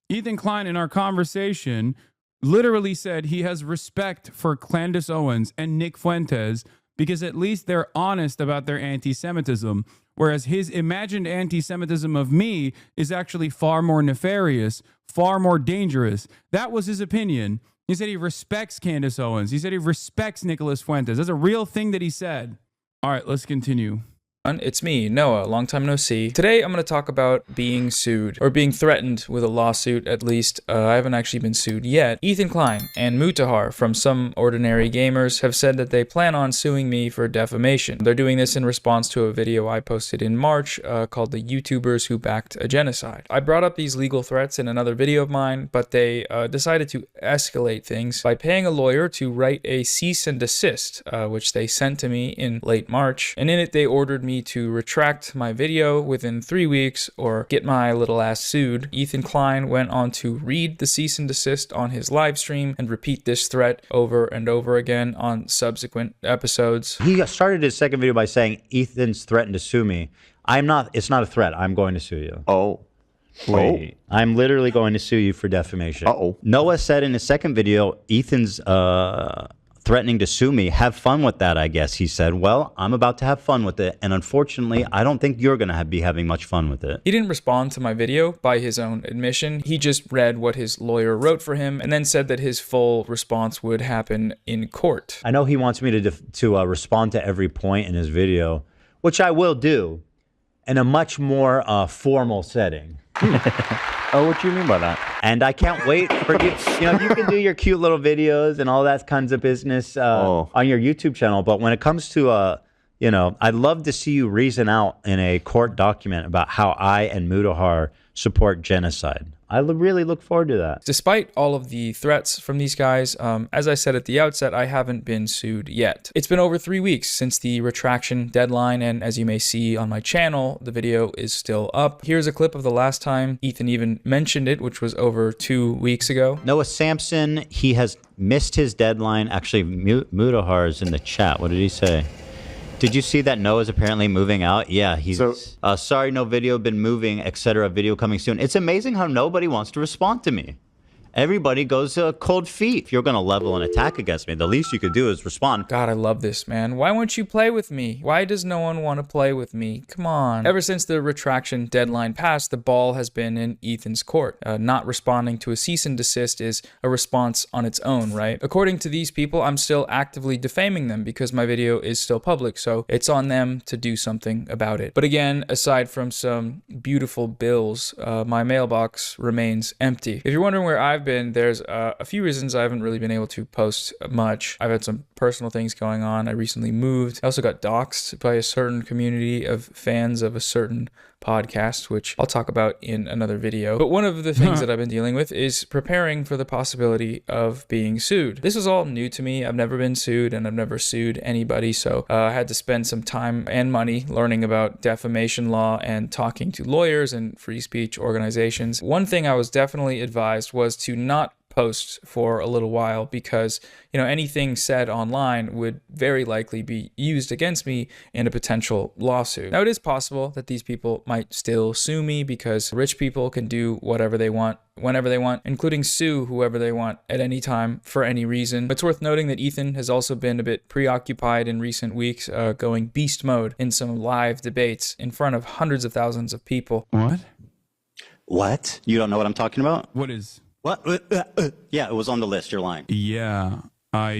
Ethan Klein, in our conversation, literally said he has respect for Candace Owens and Nick Fuentes because at least they're honest about their anti-Semitism, whereas his imagined anti-Semitism of me is actually far more nefarious, far more dangerous. That was his opinion. He said he respects Candace Owens. He said he respects Nicholas Fuentes. That's a real thing that he said. All right, let's continue. It's me, Noah, long time no see. Today I'm going to talk about being sued, or being threatened with a lawsuit at least. I haven't actually been sued yet. Ethan Klein and Mutahar from Some Ordinary Gamers have said that they plan on suing me for defamation. They're doing this in response to a video I posted in March called The YouTubers Who Backed a Genocide. I brought up these legal threats in another video of mine, but they decided to escalate things by paying a lawyer to write a cease and desist, which they sent to me in late March, and in it they ordered me to retract my video within 3 weeks or get my little ass sued. Ethan Klein went on to read the cease and desist on his live stream and repeat this threat over and over again on subsequent episodes. He started his second video by saying, Ethan's threatened to sue me. It's not a threat. I'm going to sue you. Oh. Wait. I'm literally going to sue you for defamation. Uh-oh. Noah said in his second video, Ethan's threatening to sue me. Have fun with that, I guess. He said, well, I'm about to have fun with it. And unfortunately, I don't think you're going to be having much fun with it. He didn't respond to my video by his own admission. He just read what his lawyer wrote for him and then said that his full response would happen in court. I know he wants me to respond to every point in his video, which I will do in a much more formal setting. Oh, what do you mean by that? And I can't wait for you. You know, you can do your cute little videos and all that kinds of business on your YouTube channel. But when it comes to, you know, I'd love to see you reason out in a court document about how I and Mutahar support genocide. I really look forward to that. Despite all of the threats from these guys, as I said at the outset, I haven't been sued yet. It's been over 3 weeks since the retraction deadline, and as you may see on my channel, the video is still up. Here's a clip of the last time Ethan even mentioned it, which was over 2 weeks ago. Noah Samsen, he has missed his deadline. Actually, Mutahar is in the chat. What did he say? Did you see that Noah's apparently moving out? Yeah, he's sorry, no video, been moving, etc. Video coming soon. It's amazing how nobody wants to respond to me. Everybody goes cold feet. If you're going to level an attack against me, the least you could do is respond. God, I love this, man. Why won't you play with me? Why does no one want to play with me? Come on. Ever since the retraction deadline passed, the ball has been in Ethan's court. Not responding to a cease and desist is a response on its own, right? According to these people, I'm still actively defaming them because my video is still public, so it's on them to do something about it. But again, aside from some beautiful bills, my mailbox remains empty. If you're wondering where I've been, there's a few reasons I haven't really been able to post much. I've had some personal things going on. I recently moved. I also got doxxed by a certain community of fans of a certain podcast, which I'll talk about in another video. But one of the things that I've been dealing with is preparing for the possibility of being sued. This was all new to me. I've never been sued and I've never sued anybody. So I had to spend some time and money learning about defamation law and talking to lawyers and free speech organizations. One thing I was definitely advised was to not post for a little while because, you know, anything said online would very likely be used against me in a potential lawsuit. Now, it is possible that these people might still sue me because rich people can do whatever they want, whenever they want, including sue whoever they want at any time for any reason. But it's worth noting that Ethan has also been a bit preoccupied in recent weeks, going beast mode in some live debates in front of hundreds of thousands of people. What? What? You don't know what I'm talking about? What is? What? Yeah, it was on the list. You're lying. Yeah. I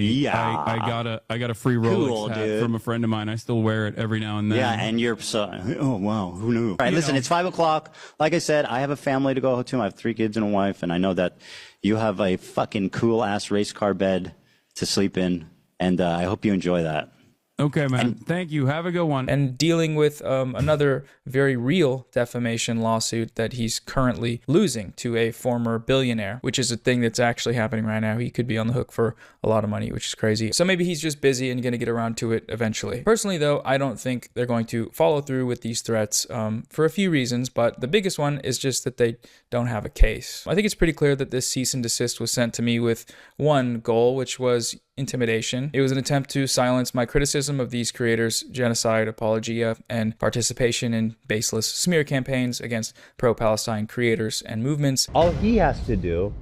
got a free Rolex hat from a friend of mine. I still wear it every now and then. Yeah, and you're oh wow, who knew? All right, listen, it's 5 o'clock. Like I said, I have a family to go to. I have 3 kids and a wife, and I know that you have a fucking cool ass race car bed to sleep in, and I hope you enjoy that. Okay, man. Thank you. Have a good one. And dealing with another very real defamation lawsuit that he's currently losing to a former billionaire, which is a thing that's actually happening right now. He could be on the hook for a lot of money, which is crazy. So maybe he's just busy and going to get around to it eventually. Personally, though, I don't think they're going to follow through with these threats for a few reasons, but the biggest one is just that they don't have a case. I think it's pretty clear that this cease and desist was sent to me with one goal, which was intimidation. It was an attempt to silence my criticism of these creators' genocide, apologia, and participation in baseless smear campaigns against pro-Palestine creators and movements. All he has to do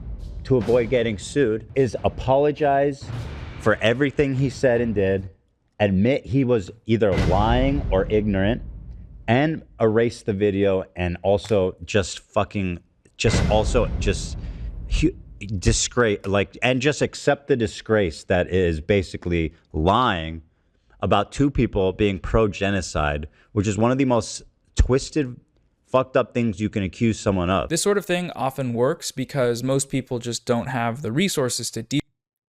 to avoid getting sued is apologize for everything he said and did, admit he was either lying or ignorant, and erase the video, and also disgrace, and just accept the disgrace that is basically lying about two people being pro-genocide, which is one of the most twisted, fucked up things you can accuse someone of. This sort of thing often works because most people just don't have the resources to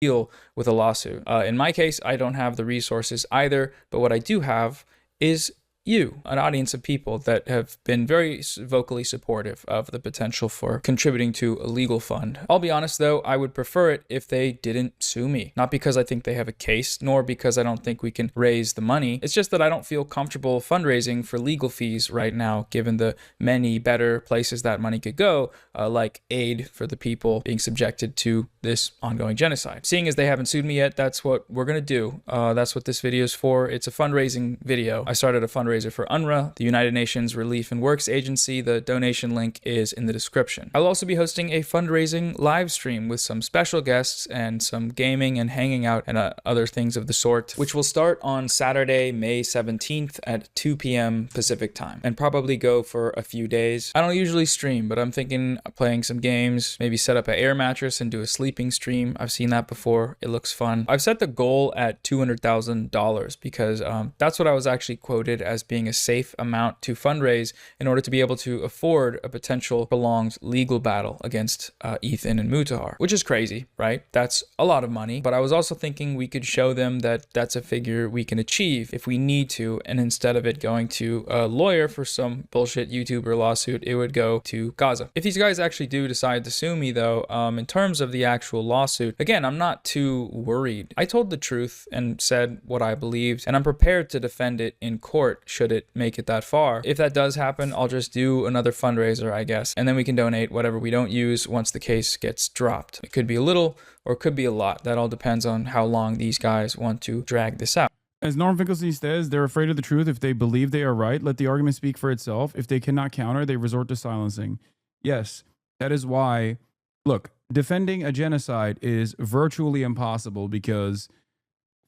deal with a lawsuit. In my case, I don't have the resources either, but what I do have is you, an audience of people that have been very vocally supportive of the potential for contributing to a legal fund. I'll be honest though, I would prefer it if they didn't sue me. Not because I think they have a case, nor because I don't think we can raise the money. It's just that I don't feel comfortable fundraising for legal fees right now, given the many better places that money could go, like aid for the people being subjected to this ongoing genocide. Seeing as they haven't sued me yet, that's what we're gonna do. That's what this video is for. It's a fundraising video. I started a fundraiser for UNRWA, the United Nations Relief and Works Agency. The donation link is in the description. I'll also be hosting a fundraising live stream with some special guests and some gaming and hanging out and other things of the sort, which will start on Saturday, May 17th at 2 p.m. Pacific time and probably go for a few days. I don't usually stream, but I'm thinking of playing some games, maybe set up an air mattress and do a sleeping stream. I've seen that before. It looks fun. I've set the goal at $200,000 because that's what I was actually quoted as being a safe amount to fundraise in order to be able to afford a potential prolonged legal battle against Ethan and Mutahar, which is crazy, right? That's a lot of money, but I was also thinking we could show them that that's a figure we can achieve if we need to, and instead of it going to a lawyer for some bullshit YouTuber lawsuit, it would go to Gaza. If these guys actually do decide to sue me though, in terms of the actual lawsuit, again, I'm not too worried. I told the truth and said what I believed, and I'm prepared to defend it in court should it make it that far. If that does happen, I'll just do another fundraiser, I guess, and then we can donate whatever we don't use once the case gets dropped. It could be a little or it could be a lot. That all depends on how long these guys want to drag this out. As Norm Finkelstein says, they're afraid of the truth. If they believe they are right, let the argument speak for itself. If they cannot counter, they resort to silencing. Yes, that is why, look, defending a genocide is virtually impossible because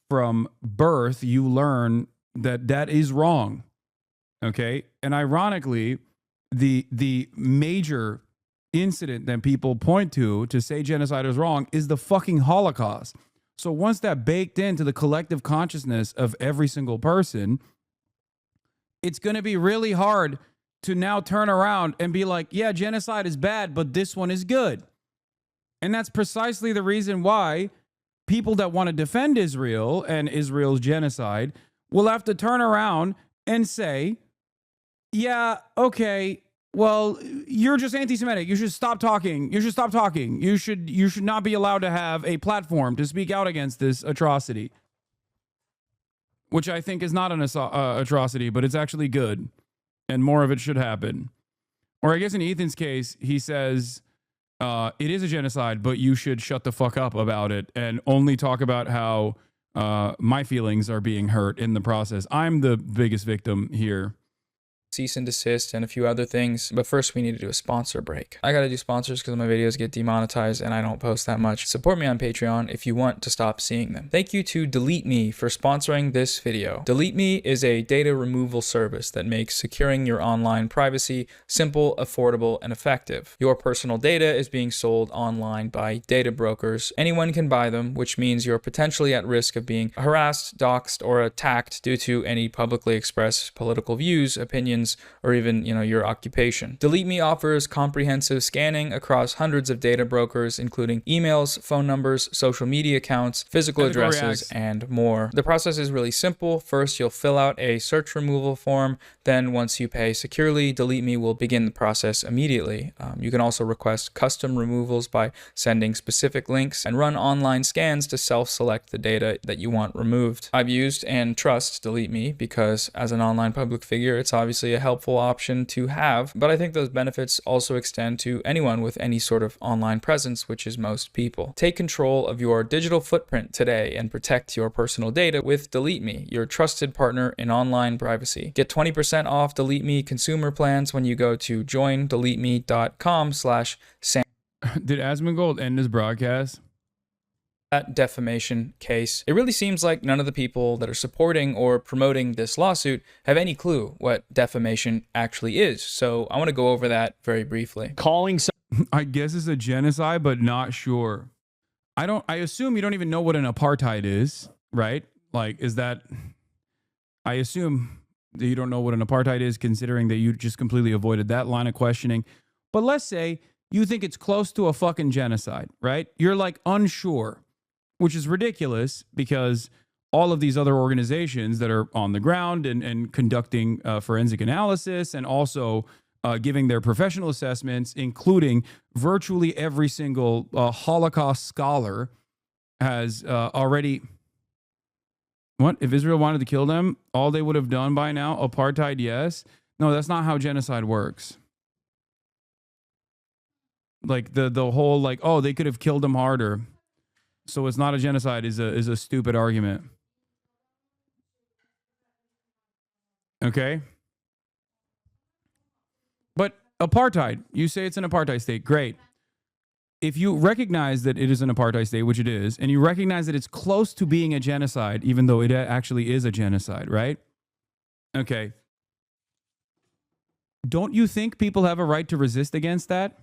from birth, you learn that that is wrong. Okay. And ironically, the major incident that people point to say genocide is wrong is the fucking Holocaust. So once that baked into the collective consciousness of every single person, it's going to be really hard to now turn around and be like, yeah, genocide is bad, but this one is good. And that's precisely the reason why people that want to defend Israel and Israel's genocide will have to turn around and say, yeah, okay, well, you're just anti-Semitic. You should stop talking. You should stop talking. You should not be allowed to have a platform to speak out against this atrocity, which I think is not an atrocity, but it's actually good, and more of it should happen. Or I guess in Ethan's case, he says it is a genocide, but you should shut the fuck up about it and only talk about how my feelings are being hurt in the process. I'm the biggest victim here. Cease and desist and a few other things, but first we need to do a sponsor break. I gotta do sponsors because my videos get demonetized and I don't post that much. Support me on Patreon if you want to stop seeing them. Thank you to Delete Me for sponsoring this video. Delete Me is a data removal service that makes securing your online privacy simple, affordable, and effective. Your personal data is being sold online by data brokers. Anyone can buy them, which means you're potentially at risk of being harassed, doxxed, or attacked due to any publicly expressed political views, opinions, or even, your occupation. Delete Me offers comprehensive scanning across hundreds of data brokers, including emails, phone numbers, social media accounts, physical addresses, and more. The process is really simple. First, you'll fill out a search removal form. Then once you pay securely, Delete Me will begin the process immediately. You can also request custom removals by sending specific links and run online scans to self-select the data that you want removed. I've used and trust Delete Me because as an online public figure, it's obviously a a helpful option to have, but I think those benefits also extend to anyone with any sort of online presence, which is most people. Take control of your digital footprint today and protect your personal data with Delete Me, your trusted partner in online privacy. Get 20% off Delete Me consumer plans when you go to joindeleteme.com/Sam. Did Asmongold end his broadcast? That defamation case. It really seems like none of the people that are supporting or promoting this lawsuit have any clue what defamation actually is. So I want to go over that very briefly. I guess it's a genocide, but not sure. I assume you don't even know what an apartheid is, right? Like, is that, I assume that you don't know what an apartheid is, considering that you just completely avoided that line of questioning. But let's say you think it's close to a fucking genocide, right? You're like unsure, which is ridiculous because all of these other organizations that are on the ground and conducting forensic analysis and also giving their professional assessments, including virtually every single Holocaust scholar, has already... What? If Israel wanted to kill them, all they would have done by now, apartheid, yes. No, that's not how genocide works. Like the whole like, oh, they could have killed them harder, so it's not a genocide is a stupid argument. Okay? But apartheid, you say it's an apartheid state, great. If you recognize that it is an apartheid state, which it is, and you recognize that it's close to being a genocide, even though it actually is a genocide, right? Okay. Don't you think people have a right to resist against that?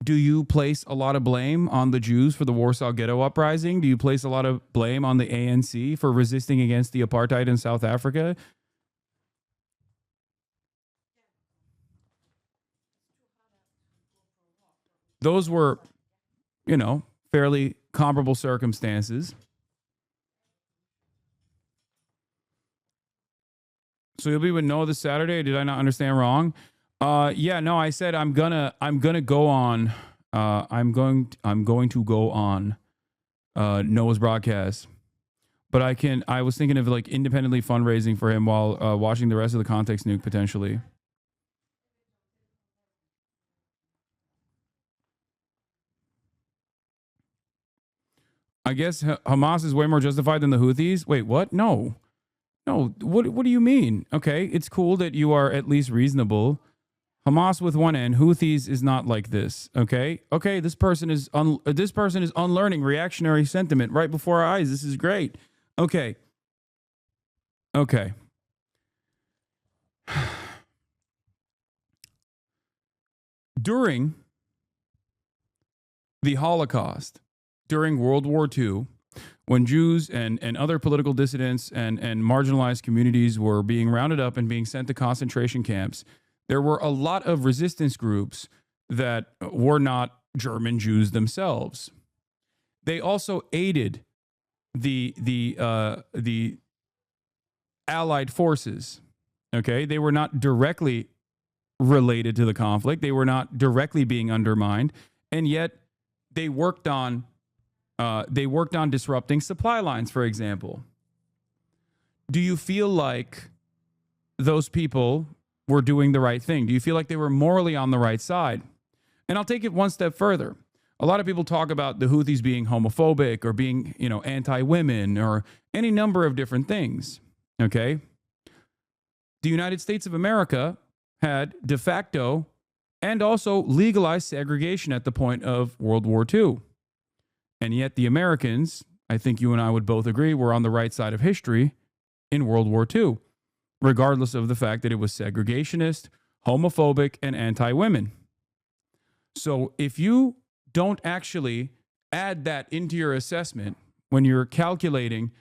Do you place a lot of blame on the Jews for the Warsaw Ghetto Uprising? Do you place a lot of blame on the ANC for resisting against the apartheid in South Africa? Those were, fairly comparable circumstances. So you'll be with Noah this Saturday. Did I not understand wrong? Yeah, no, I said I'm gonna go on. I'm going to go on Noah's broadcast. But I was thinking of like independently fundraising for him while watching the rest of the Context Nuke potentially. I guess Hamas is way more justified than the Houthis. Wait, what? No. What do you mean? Okay, it's cool that you are at least reasonable. Hamas with one end, Houthis is not like this. Okay, this person is unlearning reactionary sentiment right before our eyes. This is great. Okay. During the Holocaust, during World War II, when Jews and other political dissidents and marginalized communities were being rounded up and being sent to concentration camps, there were a lot of resistance groups that were not German Jews themselves. They also aided the Allied forces. Okay, they were not directly related to the conflict. They were not directly being undermined, and yet they worked on disrupting supply lines, for example. Do you feel like those people were doing the right thing? Do you feel like they were morally on the right side? And I'll take it one step further. A lot of people talk about the Houthis being homophobic or being, anti-women or any number of different things. Okay? The United States of America had de facto and also legalized segregation at the point of World War II. And yet the Americans, I think you and I would both agree, were on the right side of history in World War II, regardless of the fact that it was segregationist, homophobic, and anti-women. So if you don't actually add that into your assessment when you're calculating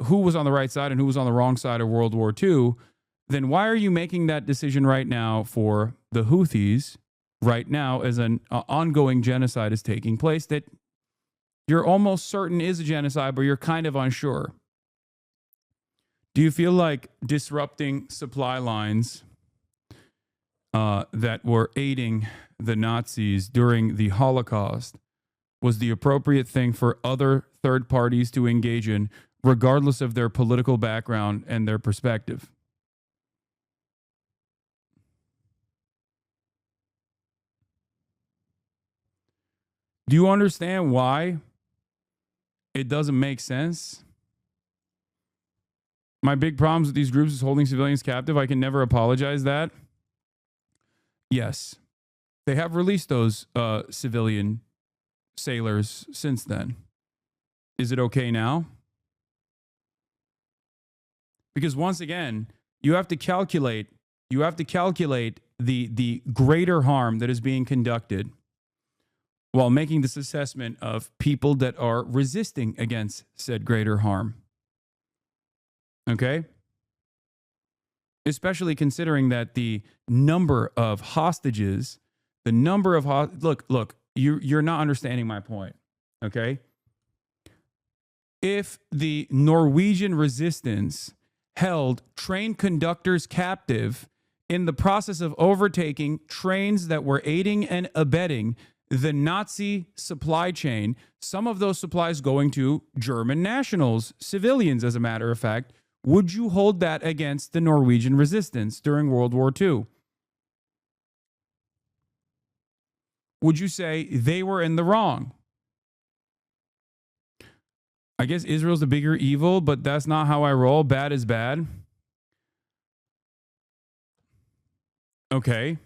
who was on the right side and who was on the wrong side of World War II, then why are you making that decision right now for the Houthis right now as an ongoing genocide is taking place that you're almost certain is a genocide, but you're kind of unsure? Do you feel like disrupting supply lines that were aiding the Nazis during the Holocaust was the appropriate thing for other third parties to engage in, regardless of their political background and their perspective? Do you understand why it doesn't make sense? My big problems with these groups is holding civilians captive. I can never apologize that. Yes, they have released those civilian sailors since then. Is it okay now? Because once again, you have to calculate the greater harm that is being conducted while making this assessment of people that are resisting against said greater harm. Okay? Especially considering that the number of hostages, look, you're not understanding my point. Okay? If the Norwegian resistance held train conductors captive in the process of overtaking trains that were aiding and abetting the Nazi supply chain, some of those supplies going to German nationals, civilians, as a matter of fact, would you hold that against the Norwegian resistance during World War II? Would you say they were in the wrong? I guess Israel's the bigger evil, but that's not how I roll. Bad is bad. Okay.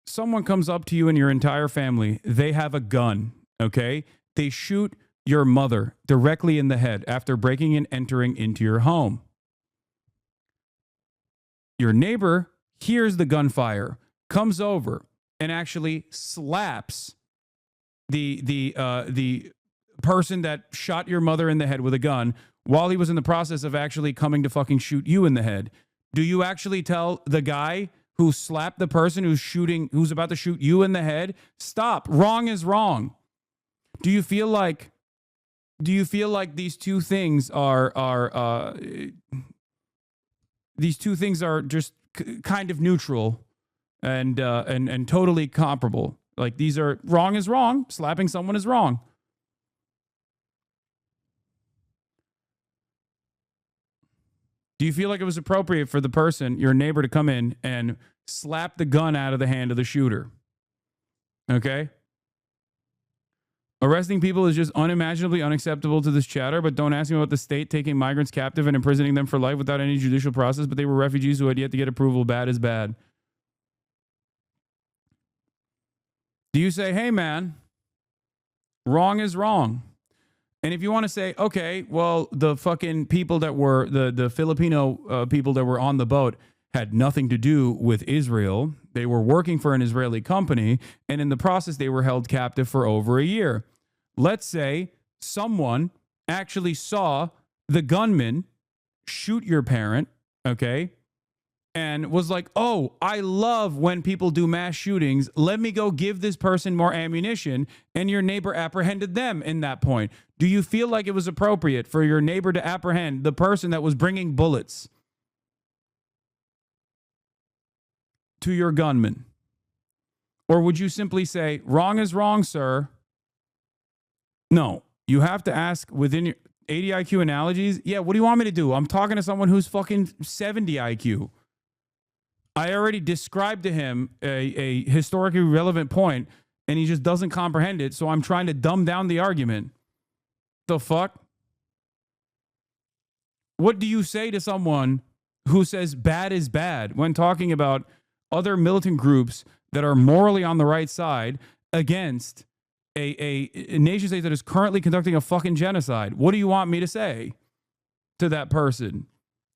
Someone comes up to you and your entire family. They have a gun. Okay. They shoot your mother directly in the head after breaking and entering into your home. Your neighbor hears the gunfire, comes over, and actually slaps the person that shot your mother in the head with a gun while he was in the process of actually coming to fucking shoot you in the head. Do you actually tell the guy who slapped the person who's about to shoot you in the head, stop, wrong is wrong? Do you feel like these two things are just kind of neutral and totally comparable? Like, these are wrong is wrong, slapping someone is wrong. Do you feel like it was appropriate for the person, your neighbor, to come in and slap the gun out of the hand of the shooter? Okay? Arresting people is just unimaginably unacceptable to this chatter, but don't ask me about the state taking migrants captive and imprisoning them for life without any judicial process, but they were refugees who had yet to get approval. Bad is bad. Do you say, hey, man, wrong is wrong? And if you want to say, okay, well, the fucking people that were, the Filipino people that were on the boat had nothing to do with Israel. They were working for an Israeli company, and in the process, they were held captive for over a year. Let's say someone actually saw the gunman shoot your parent, okay, and was like, oh, I love when people do mass shootings. Let me go give this person more ammunition, and your neighbor apprehended them in that point. Do you feel like it was appropriate for your neighbor to apprehend the person that was bringing bullets to your gunman? Or would you simply say, wrong is wrong, sir? No, you have to ask within your 80 IQ analogies. Yeah, what do you want me to do? I'm talking to someone who's fucking 70 IQ. I already described to him a historically relevant point, and he just doesn't comprehend it, so I'm trying to dumb down the argument. The fuck? What do you say to someone who says bad is bad when talking about other militant groups that are morally on the right side against a nation state that is currently conducting a fucking genocide? What do you want me to say to that person?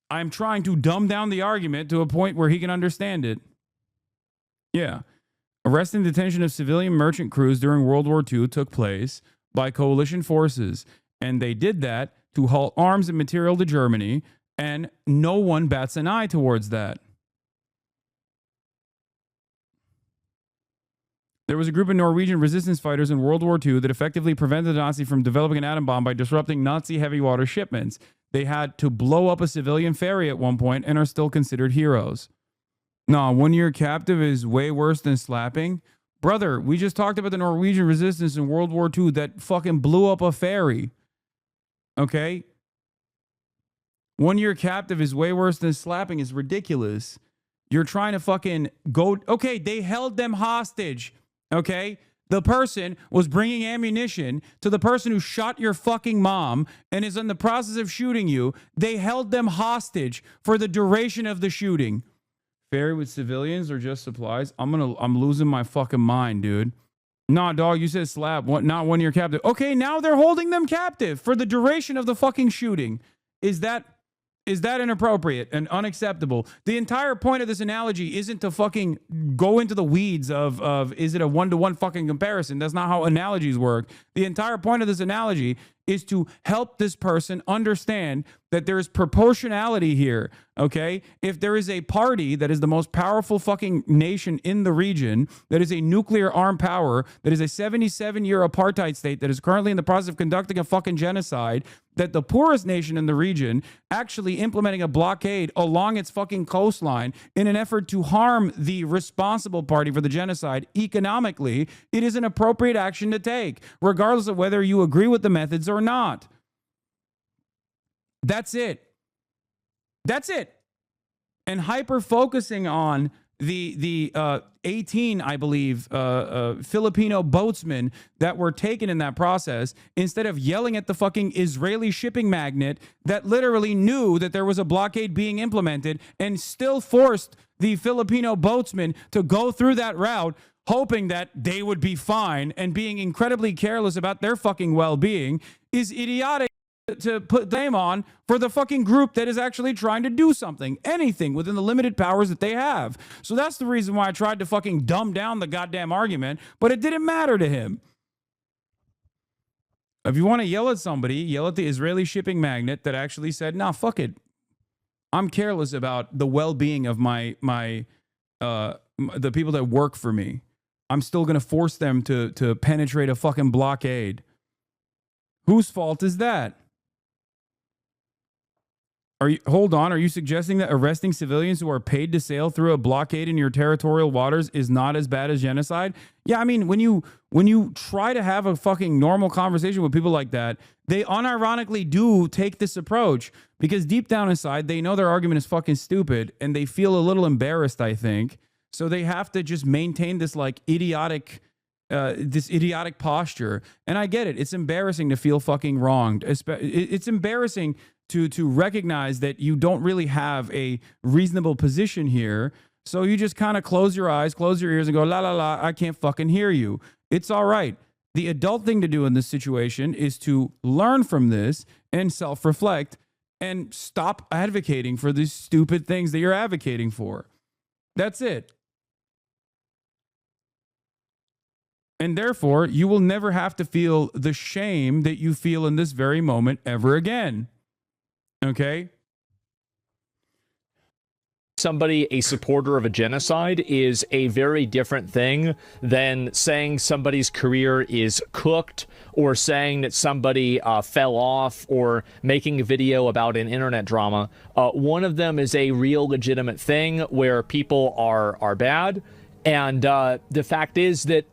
I'm trying to dumb down the argument to a point where he can understand it. Yeah. Arrest and detention of civilian merchant crews during World War II took place by coalition forces, and they did that to haul arms and material to Germany, and no one bats an eye towards that. There was a group of Norwegian resistance fighters in World War II that effectively prevented the Nazis from developing an atom bomb by disrupting Nazi heavy water shipments. They had to blow up a civilian ferry at one point and are still considered heroes. No, 1 year captive is way worse than slapping. Brother, we just talked about the Norwegian resistance in World War II that fucking blew up a ferry. Okay? 1 year captive is way worse than slapping is ridiculous. You're trying to fucking go... Okay, they held them hostage. Okay? The person was bringing ammunition to the person who shot your fucking mom and is in the process of shooting you. They held them hostage for the duration of the shooting. Ferry with civilians or just supplies? I'm losing my fucking mind, dude. Nah, dog, you said slap. What? Not one year captive. Okay, now they're holding them captive for the duration of the fucking shooting. Is that inappropriate and unacceptable? The entire point of this analogy isn't to fucking go into the weeds of is it a one-to-one fucking comparison? That's not how analogies work. The entire point of this analogy is to help this person understand that there is proportionality here, okay? If there is a party that is the most powerful fucking nation in the region, that is a nuclear armed power, that is a 77-year apartheid state that is currently in the process of conducting a fucking genocide, that the poorest nation in the region actually implementing a blockade along its fucking coastline in an effort to harm the responsible party for the genocide economically, it is an appropriate action to take, regardless of whether you agree with the methods or not. That's it. That's it. And hyper focusing on the 18, I believe, Filipino boatsmen that were taken in that process, instead of yelling at the fucking Israeli shipping magnate that literally knew that there was a blockade being implemented and still forced the Filipino boatsmen to go through that route, hoping that they would be fine and being incredibly careless about their fucking well-being, is idiotic to put blame on for the fucking group that is actually trying to do something, anything within the limited powers that they have. So that's the reason why I tried to fucking dumb down the goddamn argument, but it didn't matter to him. If you want to yell at somebody, yell at the Israeli shipping magnate that actually said, nah, fuck it. I'm careless about the well-being of the people that work for me. I'm still going to force them to penetrate a fucking blockade. Whose fault is that? Hold on, are you suggesting that arresting civilians who are paid to sail through a blockade in your territorial waters is not as bad as genocide? Yeah, I mean, when you try to have a fucking normal conversation with people like that, they unironically do take this approach because deep down inside, they know their argument is fucking stupid and they feel a little embarrassed, I think. So they have to just maintain this like idiotic posture. And I get it. It's embarrassing to feel fucking wronged. It's embarrassing to recognize that you don't really have a reasonable position here. So you just kind of close your eyes, close your ears and go, la, la, la, I can't fucking hear you. It's all right. The adult thing to do in this situation is to learn from this and self-reflect and stop advocating for these stupid things that you're advocating for. That's it. And therefore, you will never have to feel the shame that you feel in this very moment ever again. Okay? Somebody a supporter of a genocide is a very different thing than saying somebody's career is cooked or saying that somebody fell off or making a video about an internet drama. One of them is a real legitimate thing where people are bad. And the fact is that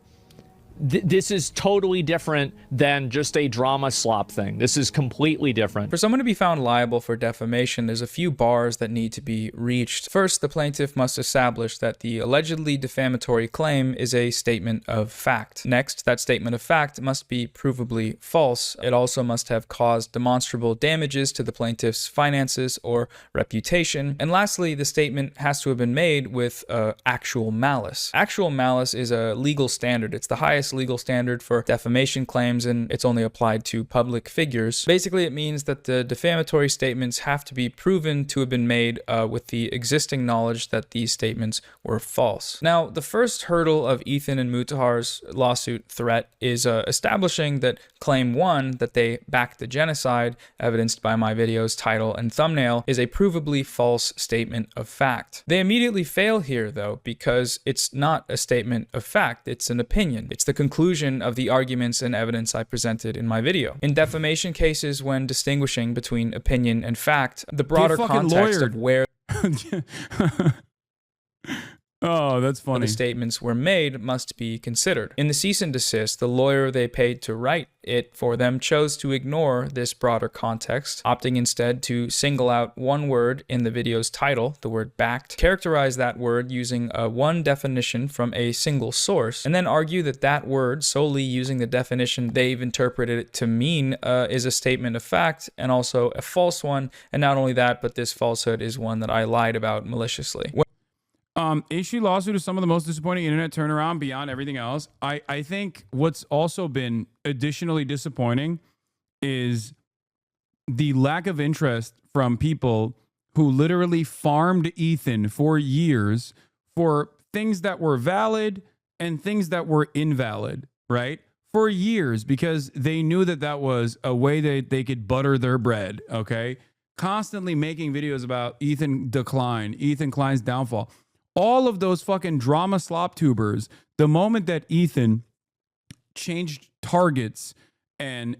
this is totally different than just a drama slop thing. This is completely different. For someone to be found liable for defamation, there's a few bars that need to be reached. First, the plaintiff must establish that the allegedly defamatory claim is a statement of fact. Next, that statement of fact must be provably false. It also must have caused demonstrable damages to the plaintiff's finances or reputation. And lastly, the statement has to have been made with actual malice. Actual malice is a legal standard. It's the highest legal standard for defamation claims, and it's only applied to public figures. Basically, it means that the defamatory statements have to be proven to have been made with the existing knowledge that these statements were false. Now, the first hurdle of Ethan and Mutahar's lawsuit threat is establishing that claim 1, that they backed the genocide, evidenced by my video's title and thumbnail, is a provably false statement of fact. They immediately fail here, though, because it's not a statement of fact, it's an opinion. It's the conclusion of the arguments and evidence I presented in my video. In defamation cases, when distinguishing between opinion and fact, the broader context of where... Oh, that's funny. The statements were made must be considered. In the cease and desist, the lawyer they paid to write it for them chose to ignore this broader context, opting instead to single out one word in the video's title, the word backed, characterize that word using one definition from a single source, and then argue that that word, solely using the definition they've interpreted it to mean, is a statement of fact and also a false one. And not only that, but this falsehood is one that I lied about maliciously. Issue lawsuit is some of the most disappointing internet turnaround beyond everything else. I think what's also been additionally disappointing is the lack of interest from people who literally farmed Ethan for years for things that were valid and things that were invalid, right? For years, because they knew that that was a way that they could butter their bread, okay? Constantly making videos about Ethan decline, Ethan Klein's downfall. All of those fucking drama slop tubers, the moment that Ethan changed targets and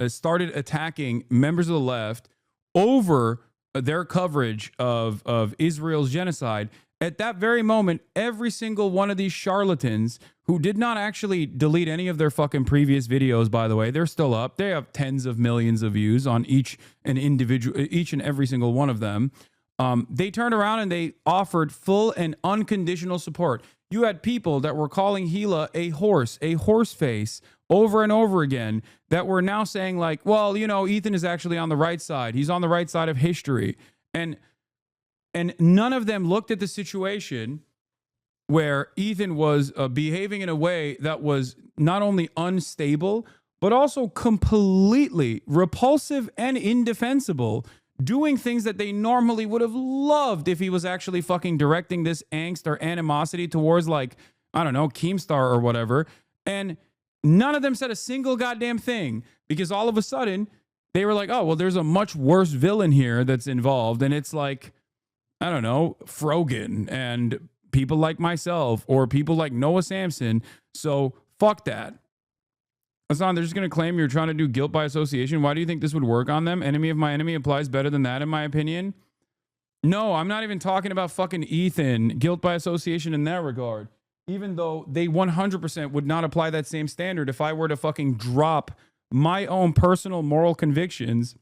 started attacking members of the left over their coverage of Israel's genocide, at that very moment, every single one of these charlatans who did not actually delete any of their fucking previous videos, by the way, they're still up. They have tens of millions of views on each and every single one of them. They turned around and they offered full and unconditional support. You had people that were calling Gila a horse face over and over again that were now saying like, well, you know, Ethan is actually on the right side. He's on the right side of history. And none of them looked at the situation where Ethan was behaving in a way that was not only unstable, but also completely repulsive and indefensible, doing things that they normally would have loved if he was actually fucking directing this angst or animosity towards, like, I don't know, Keemstar or whatever. And none of them said a single goddamn thing because all of a sudden they were like, oh, well, there's a much worse villain here that's involved. And it's like, I don't know, Frogan and people like myself or people like Noah Samsen. So fuck that. Hasan, they're just going to claim you're trying to do guilt by association. Why do you think this would work on them? Enemy of my enemy applies better than that, in my opinion. No, I'm not even talking about fucking Ethan, guilt by association in that regard. Even though they 100% would not apply that same standard if I were to fucking drop my own personal moral convictions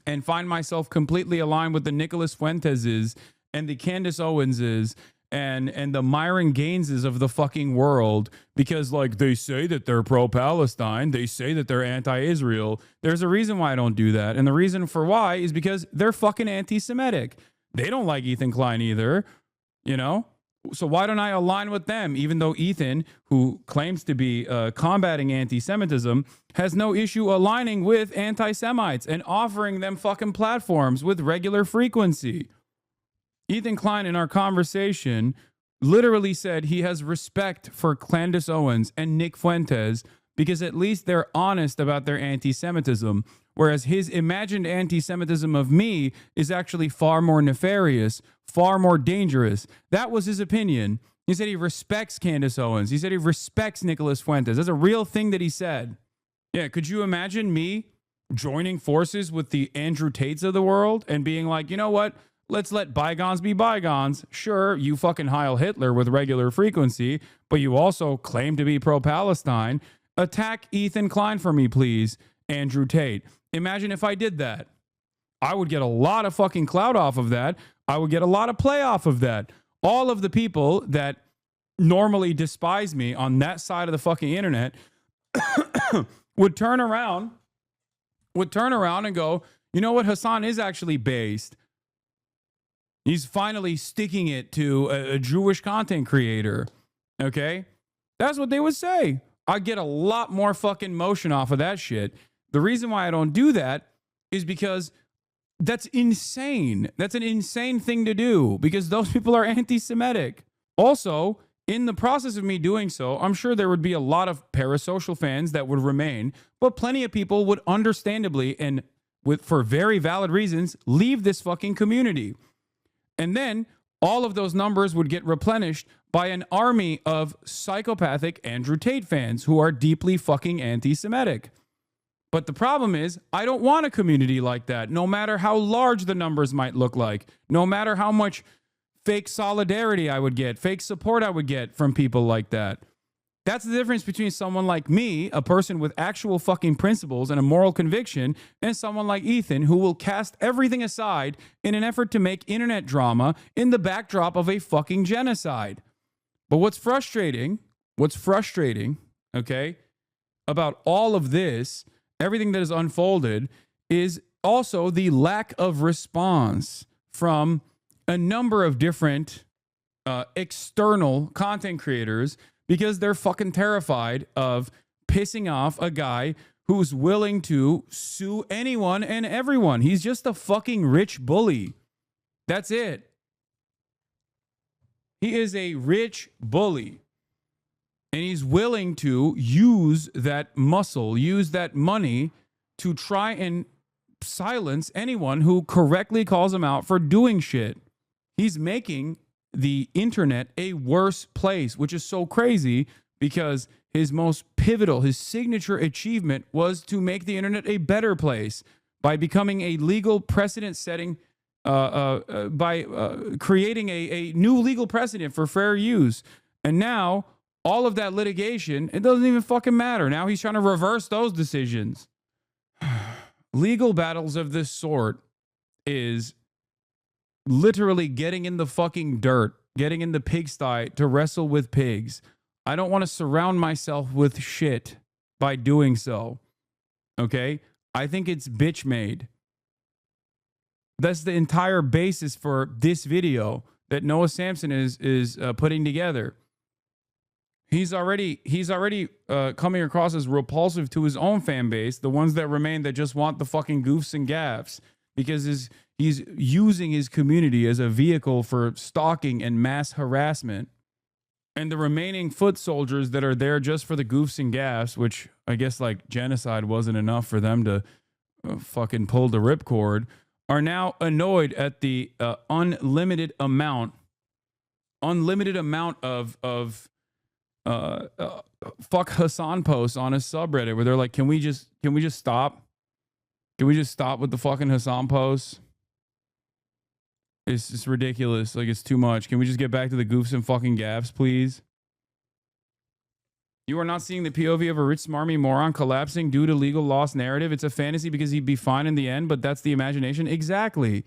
and find myself completely aligned with the Nicholas Fuenteses and the Candace Owenses and the Myron Gaineses of the fucking world, because like they say that they're pro-Palestine, they say that they're anti-Israel. There's a reason why I don't do that. And the reason for why is because they're fucking anti-Semitic. They don't like Ethan Klein either, you know? So why don't I align with them, even though Ethan, who claims to be combating anti-Semitism, has no issue aligning with anti-Semites and offering them fucking platforms with regular frequency? Ethan Klein, in our conversation, literally said he has respect for Candace Owens and Nick Fuentes because at least they're honest about their anti-Semitism, whereas his imagined anti-Semitism of me is actually far more nefarious, far more dangerous. That was his opinion. He said he respects Candace Owens. He said he respects Nicholas Fuentes. That's a real thing that he said. Yeah, could you imagine me joining forces with the Andrew Tates of the world and being like, you know what? Let's let bygones be bygones. Sure, you fucking Heil Hitler with regular frequency, but you also claim to be pro-Palestine. Attack Ethan Klein for me, please, Andrew Tate. Imagine if I did that. I would get a lot of fucking clout off of that. I would get a lot of play off of that. All of the people that normally despise me on that side of the fucking internet would turn around and go, you know what? Hasan is actually based. He's finally sticking it to a Jewish content creator. Okay? That's what they would say. I get a lot more fucking motion off of that shit. The reason why I don't do that is because that's insane. That's an insane thing to do because those people are anti-Semitic. Also, in the process of me doing so, I'm sure there would be a lot of parasocial fans that would remain, but plenty of people would understandably and for very valid reasons leave this fucking community. And then all of those numbers would get replenished by an army of psychopathic Andrew Tate fans who are deeply fucking anti-Semitic. But the problem is, I don't want a community like that, no matter how large the numbers might look like, no matter how much fake solidarity I would get, fake support I would get from people like that. That's the difference between someone like me, a person with actual fucking principles and a moral conviction, and someone like Ethan, who will cast everything aside in an effort to make internet drama in the backdrop of a fucking genocide. But what's frustrating, okay, about all of this, everything that has unfolded, is also the lack of response from a number of different external content creators, because they're fucking terrified of pissing off a guy who's willing to sue anyone and everyone. He's just a fucking rich bully. That's it. He is a rich bully. And he's willing to use that muscle, use that money to try and silence anyone who correctly calls him out for doing shit. He's making the internet a worse place, which is so crazy because his most pivotal, his signature achievement was to make the internet a better place by becoming a legal precedent setting, by creating a new legal precedent for fair use. And now all of that litigation, it doesn't even fucking matter. Now he's trying to reverse those decisions. Legal battles of this sort is literally getting in the fucking dirt, getting in the pigsty to wrestle with pigs. I don't want to surround myself with shit by doing so. Okay? I think it's bitch made. That's the entire basis for this video that Noah Samsen is putting together. He's already coming across as repulsive to his own fan base, the ones that remain that just want the fucking goofs and gaffs, because he's using his community as a vehicle for stalking and mass harassment. And the remaining foot soldiers that are there just for the goofs and gaffs, which I guess like genocide wasn't enough for them to fucking pull the ripcord, are now annoyed at the unlimited amount of fuck Hasan posts on his subreddit where they're like, can we just stop? Can we just stop with the fucking Hasan posts? It's just ridiculous. Like, it's too much. Can we just get back to the goofs and fucking gaffs, please? You are not seeing the POV of a rich, smarmy moron collapsing due to legal loss narrative. It's a fantasy because he'd be fine in the end, but that's the imagination. Exactly.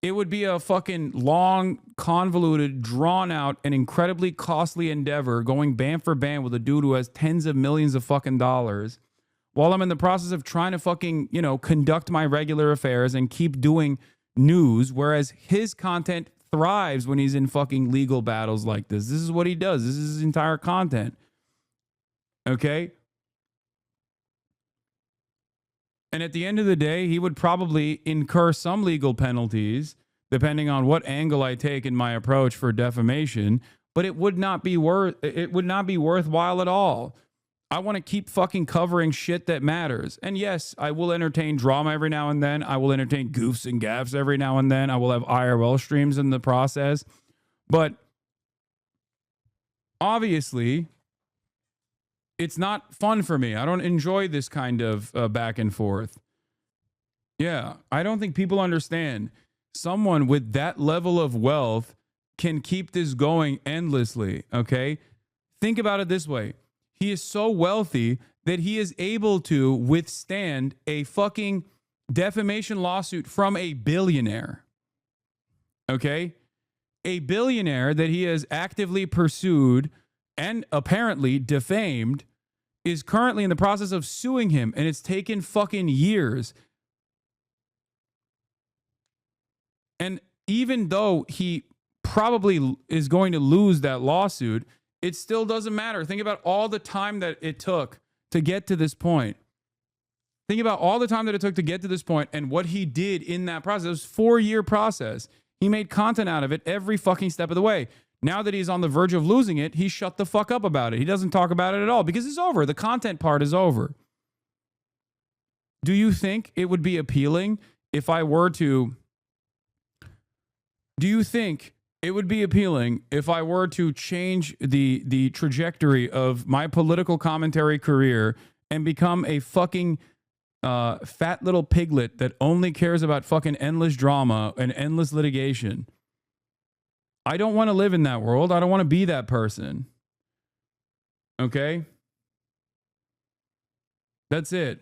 It would be a fucking long, convoluted, drawn out, and incredibly costly endeavor going band for band with a dude who has tens of millions of fucking dollars while I'm in the process of trying to fucking, conduct my regular affairs and keep doing news, whereas his content thrives when he's in fucking legal battles like this. This is what he does. This is his entire content. Okay? And at the end of the day, he would probably incur some legal penalties, depending on what angle I take in my approach for defamation, but it would not be worthwhile at all. I want to keep fucking covering shit that matters. And yes, I will entertain drama every now and then. I will entertain goofs and gaffs every now and then. I will have IRL streams in the process. But obviously, it's not fun for me. I don't enjoy this kind of back and forth. Yeah, I don't think people understand. Someone with that level of wealth can keep this going endlessly, okay? Think about it this way. He is so wealthy that he is able to withstand a fucking defamation lawsuit from a billionaire. Okay? A billionaire that he has actively pursued and apparently defamed is currently in the process of suing him, and it's taken fucking years. And even though he probably is going to lose that lawsuit, it still doesn't matter. Think about all the time that it took to get to this point. Think about all the time that it took to get to this point and what he did in that process. It was a 4-year process. He made content out of it every fucking step of the way. Now that he's on the verge of losing it, he shut the fuck up about it. He doesn't talk about it at all because it's over. The content part is over. Do you think it would be appealing if I were to... Do you think it would be appealing if I were to change the trajectory of my political commentary career and become a fucking fat little piglet that only cares about fucking endless drama and endless litigation? I don't want to live in that world. I don't want to be that person. Okay? That's it.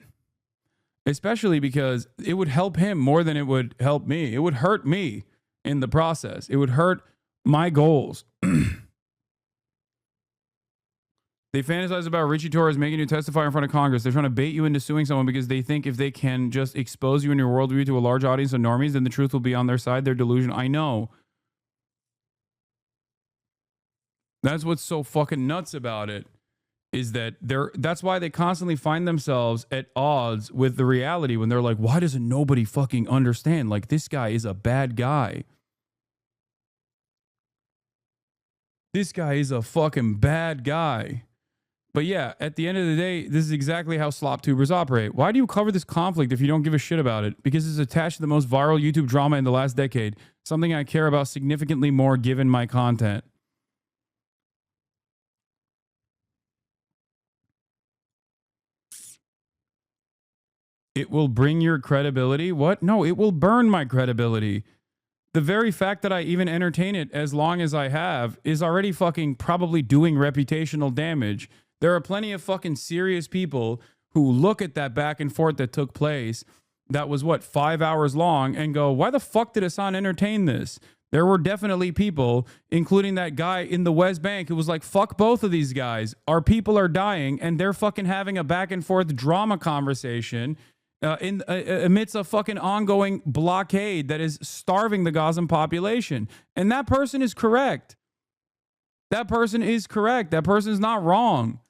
Especially because it would help him more than it would help me. It would hurt me in the process. It would hurt my goals. They fantasize about Richie Torres making you testify in front of Congress. They're trying to bait you into suing someone because they think if they can just expose you and your worldview to a large audience of normies, then the truth will be on their side. Their delusion. I know. That's what's so fucking nuts about it, is that that's why they constantly find themselves at odds with the reality when they're like, why doesn't nobody fucking understand? Like, this guy is a bad guy. This guy is a fucking bad guy. But yeah, at the end of the day, this is exactly how slop tubers operate. Why do you cover this conflict if you don't give a shit about it? Because it's attached to the most viral YouTube drama in the last decade. Something I care about significantly more given my content. It will bring your credibility? What? No, it will burn my credibility. The very fact that I even entertain it as long as I have is already fucking probably doing reputational damage. There are plenty of fucking serious people who look at that back and forth that took place that was, 5 hours long and go, why the fuck did Hasan entertain this? There were definitely people, including that guy in the West Bank who was like, fuck both of these guys. Our people are dying and they're fucking having a back and forth drama conversation amidst a fucking ongoing blockade that is starving the Gazan population. And that person is correct. That person is correct. That person is not wrong.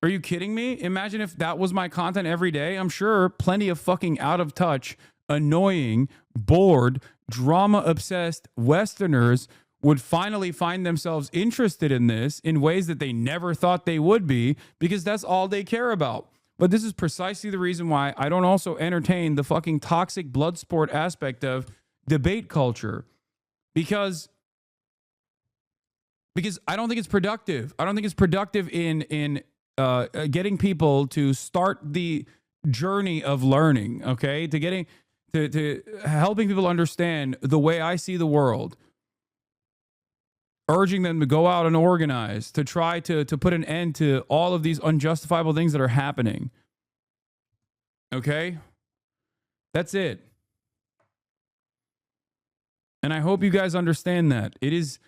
Are you kidding me? Imagine if that was my content every day. I'm sure plenty of fucking out of touch, annoying, bored, drama-obsessed Westerners would finally find themselves interested in this in ways that they never thought they would be, because that's all they care about. But this is precisely the reason why I don't also entertain the fucking toxic blood sport aspect of debate culture. Because I don't think it's productive. I don't think it's productive in getting people to start the journey of learning, okay? To helping people understand the way I see the world. Urging them to go out and organize, to try to put an end to all of these unjustifiable things that are happening. Okay? That's it. And I hope you guys understand that. It is,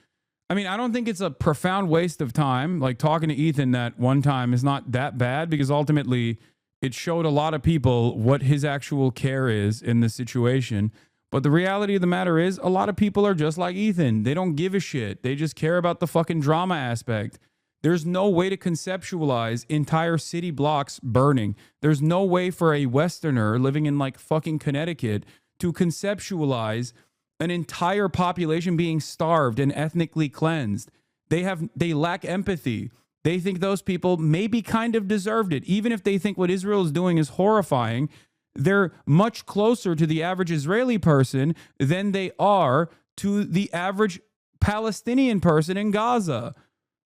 I mean, I don't think it's a profound waste of time. Like talking to Ethan that one time is not that bad, because ultimately it showed a lot of people what his actual care is in this situation. But the reality of the matter is, a lot of people are just like Ethan. They don't give a shit. They just care about the fucking drama aspect. There's no way to conceptualize entire city blocks burning. There's no way for a Westerner living in like fucking Connecticut to conceptualize an entire population being starved and ethnically cleansed. They lack empathy. They think those people maybe kind of deserved it. Even if they think what Israel is doing is horrifying, they're much closer to the average Israeli person than they are to the average Palestinian person in Gaza.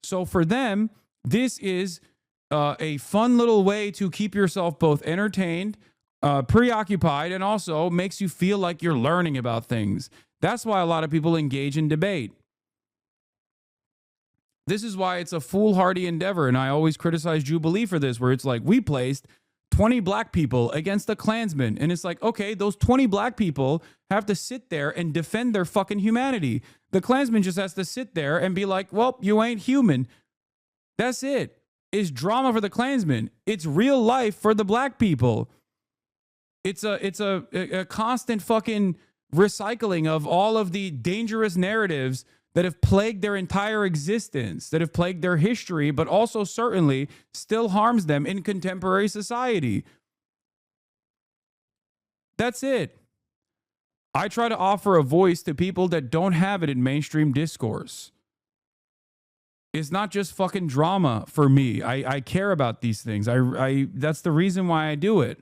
So for them, this is a fun little way to keep yourself both entertained, preoccupied, and also makes you feel like you're learning about things. That's why a lot of people engage in debate. This is why it's a foolhardy endeavor, and I always criticize Jubilee for this, where it's like, we placed 20 black people against a Klansman. And it's like, okay, those 20 black people have to sit there and defend their fucking humanity. The Klansman just has to sit there and be like, well, you ain't human. That's it. It's drama for the Klansman. It's real life for the black people. It's a constant fucking recycling of all of the dangerous narratives that have plagued their entire existence, that have plagued their history, but also certainly still harms them in contemporary society. That's it. I try to offer a voice to people that don't have it in mainstream discourse. It's not just fucking drama for me. I care about these things. That's the reason why I do it.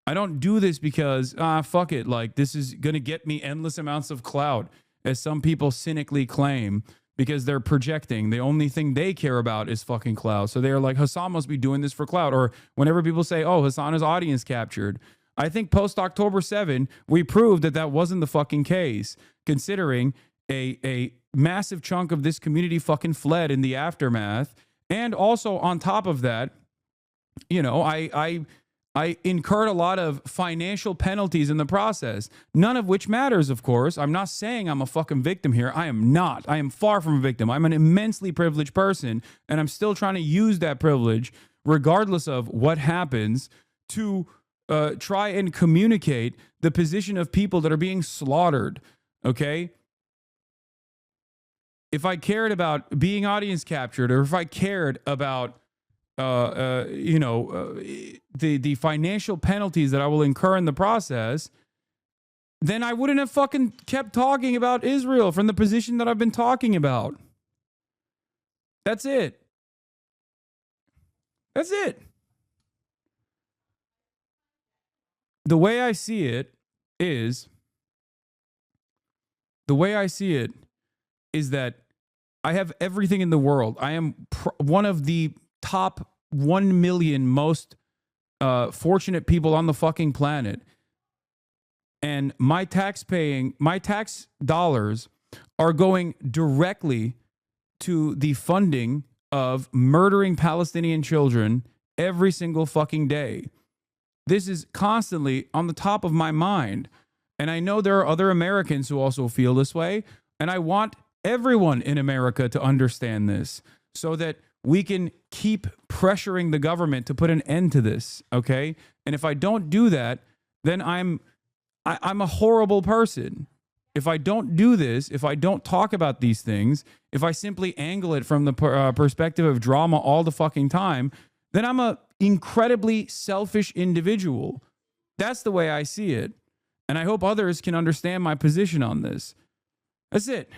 I don't do this because, fuck it, like this is going to get me endless amounts of clout, as some people cynically claim, because they're projecting. The only thing they care about is fucking clout. So they're like, Hasan must be doing this for clout. Or whenever people say, oh, Hasan is audience captured. I think post October 7, we proved that that wasn't the fucking case, considering a massive chunk of this community fucking fled in the aftermath. And also on top of that, you know, I incurred a lot of financial penalties in the process, none of which matters, of course. I'm not saying I'm a fucking victim here. I am not. I am far from a victim. I'm an immensely privileged person, and I'm still trying to use that privilege, regardless of what happens, to try and communicate the position of people that are being slaughtered, okay? If I cared about being audience captured, or if I cared about the financial penalties that I will incur in the process, then I wouldn't have fucking kept talking about Israel from the position that I've been talking about. That's it. That's it. The way I see it is that I have everything in the world. I am one of the top 1 million most fortunate people on the fucking planet. And my tax dollars are going directly to the funding of murdering Palestinian children every single fucking day. This is constantly on the top of my mind. And I know there are other Americans who also feel this way. And I want everyone in America to understand this so that we can keep pressuring the government to put an end to this, okay? And if I don't do that, then I'm a horrible person. If I don't do this, if I don't talk about these things, if I simply angle it from the perspective of drama all the fucking time, then I'm a incredibly selfish individual. That's the way I see it. And I hope others can understand my position on this. That's it.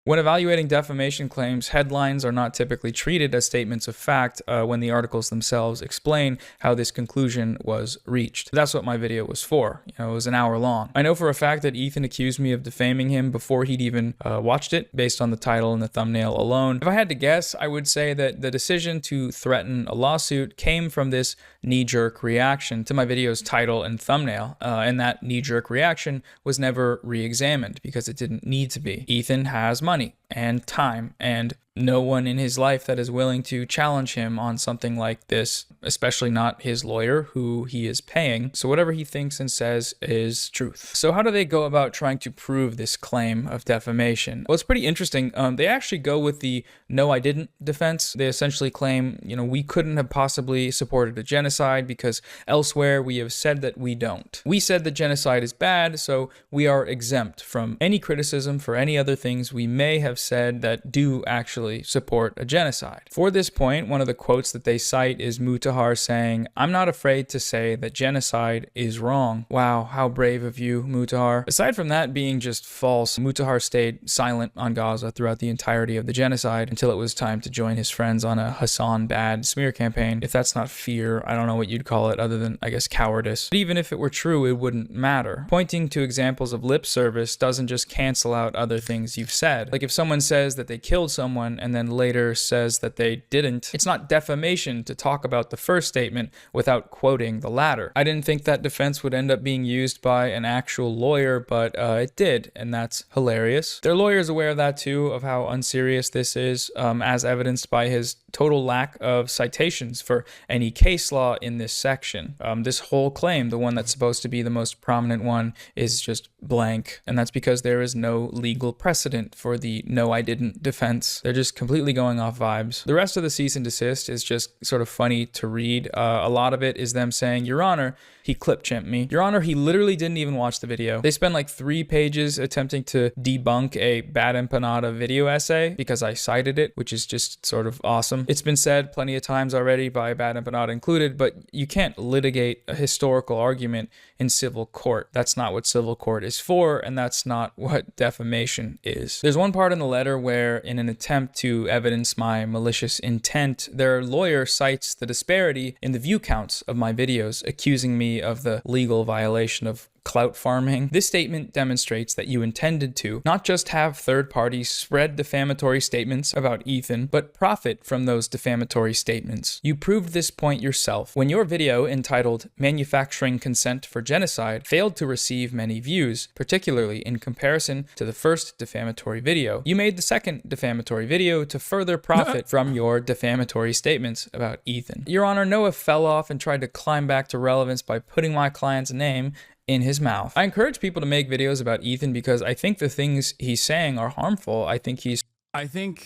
When evaluating defamation claims, headlines are not typically treated as statements of fact when the articles themselves explain how this conclusion was reached. That's what my video was for. It was an hour long. I know for a fact that Ethan accused me of defaming him before he'd even watched it, based on the title and the thumbnail alone. If I had to guess, I would say that the decision to threaten a lawsuit came from this knee-jerk reaction to my video's title and thumbnail, and that knee-jerk reaction was never re-examined because it didn't need to be. Ethan has money and time and no one in his life that is willing to challenge him on something like this, especially not his lawyer who he is paying. So whatever he thinks and says is truth. So how do they go about trying to prove this claim of defamation? Well, it's pretty interesting. They actually go with the no, I didn't defense. They essentially claim, we couldn't have possibly supported a genocide because elsewhere we have said that we don't. We said that genocide is bad, so we are exempt from any criticism for any other things we may have said that do actually support a genocide. For this point, one of the quotes that they cite is Mutahar saying, "I'm not afraid to say that genocide is wrong." Wow, how brave of you, Mutahar. Aside from that being just false, Mutahar stayed silent on Gaza throughout the entirety of the genocide until it was time to join his friends on a Hassan bad smear campaign. If that's not fear, I don't know what you'd call it other than, I guess, cowardice. But even if it were true, it wouldn't matter. Pointing to examples of lip service doesn't just cancel out other things you've said. Like if someone says that they killed someone and then later says that they didn't, it's not defamation to talk about the first statement without quoting the latter. I didn't think that defense would end up being used by an actual lawyer, but it did, and that's hilarious. Their lawyer is aware of that too, of how unserious this is, as evidenced by his total lack of citations for any case law in this section. This whole claim, the one that's supposed to be the most prominent one, is just blank, and that's because there is no legal precedent for the no I didn't defense. They're just completely going off vibes. The rest of the cease and desist is just sort of funny to read. A lot of it is them saying, "Your Honor, he clip chimped me." Your Honor, he literally didn't even watch the video. They spend like 3 pages attempting to debunk a Bad Empanada video essay because I cited it, which is just sort of awesome. It's been said plenty of times already, by Bad Empanada included, but you can't litigate a historical argument in civil court. That's not what civil court is for, and that's not what defamation is. There's one part in the letter where, in an attempt to evidence my malicious intent, their lawyer cites the disparity in the view counts of my videos, accusing me of the legal violation of clout farming. This statement demonstrates that you intended to not just have third parties spread defamatory statements about Ethan, but profit from those defamatory statements. You proved this point yourself when your video entitled Manufacturing Consent for Genocide failed to receive many views, particularly in comparison to the first defamatory video. You made the second defamatory video to further profit from your defamatory statements about Ethan. Your Honor, Noah fell off and tried to climb back to relevance by putting my client's name in his mouth. I encourage people to make videos about Ethan because I think the things he's saying are harmful. I think I'm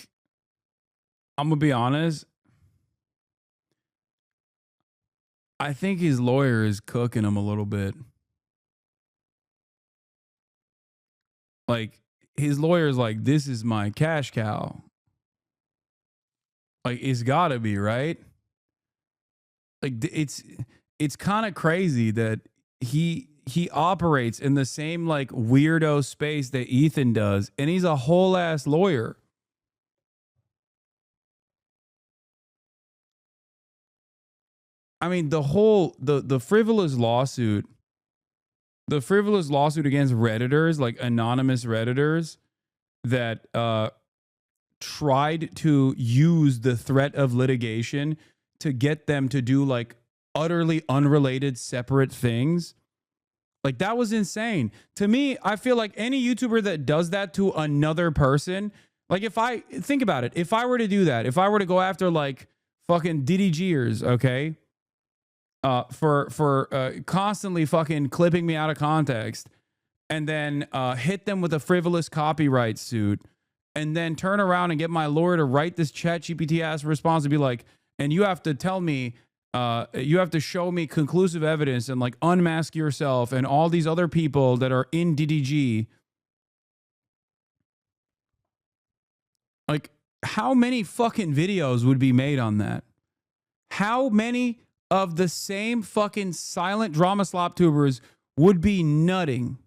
gonna be honest. I think his lawyer is cooking him a little bit. Like, his lawyer is like, this is my cash cow. Like, it's gotta be, right? Like, it's kind of crazy that he operates in the same like weirdo space that Ethan does, and he's a whole ass lawyer. I mean, the frivolous lawsuit against Redditors, like anonymous Redditors that tried to use the threat of litigation to get them to do like utterly unrelated separate things. Like, that was insane. To me, I feel like any YouTuber that does that to another person, like, if I think about it, if I were to do that, if I were to go after like fucking DDGers, okay, for constantly fucking clipping me out of context, and then hit them with a frivolous copyright suit, and then turn around and get my lawyer to write this ChatGPT ass response and be like, and you have to tell me, you have to show me conclusive evidence and like unmask yourself and all these other people that are in DDG. Like, how many fucking videos would be made on that? How many of the same fucking silent drama slop tubers would be nutting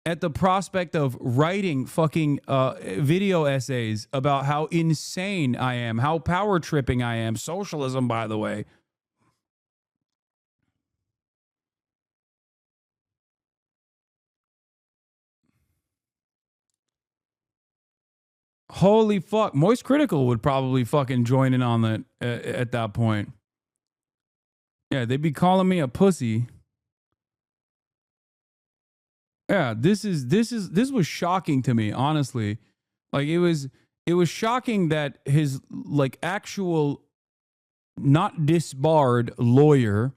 at the prospect of writing fucking video essays about how insane I am, how power tripping I am, socialism, by the way. Holy fuck. Moist Critical would probably fucking join in on that at that point. Yeah, they'd be calling me a pussy. Yeah, this was shocking to me, honestly. Like, it was shocking that his like actual not disbarred lawyer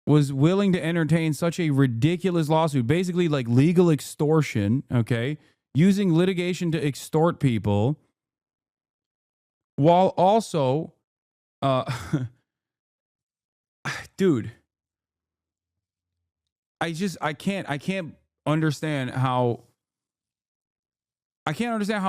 was willing to entertain such a ridiculous lawsuit, basically like legal extortion, okay? Using litigation to extort people, while also dude, I can't understand how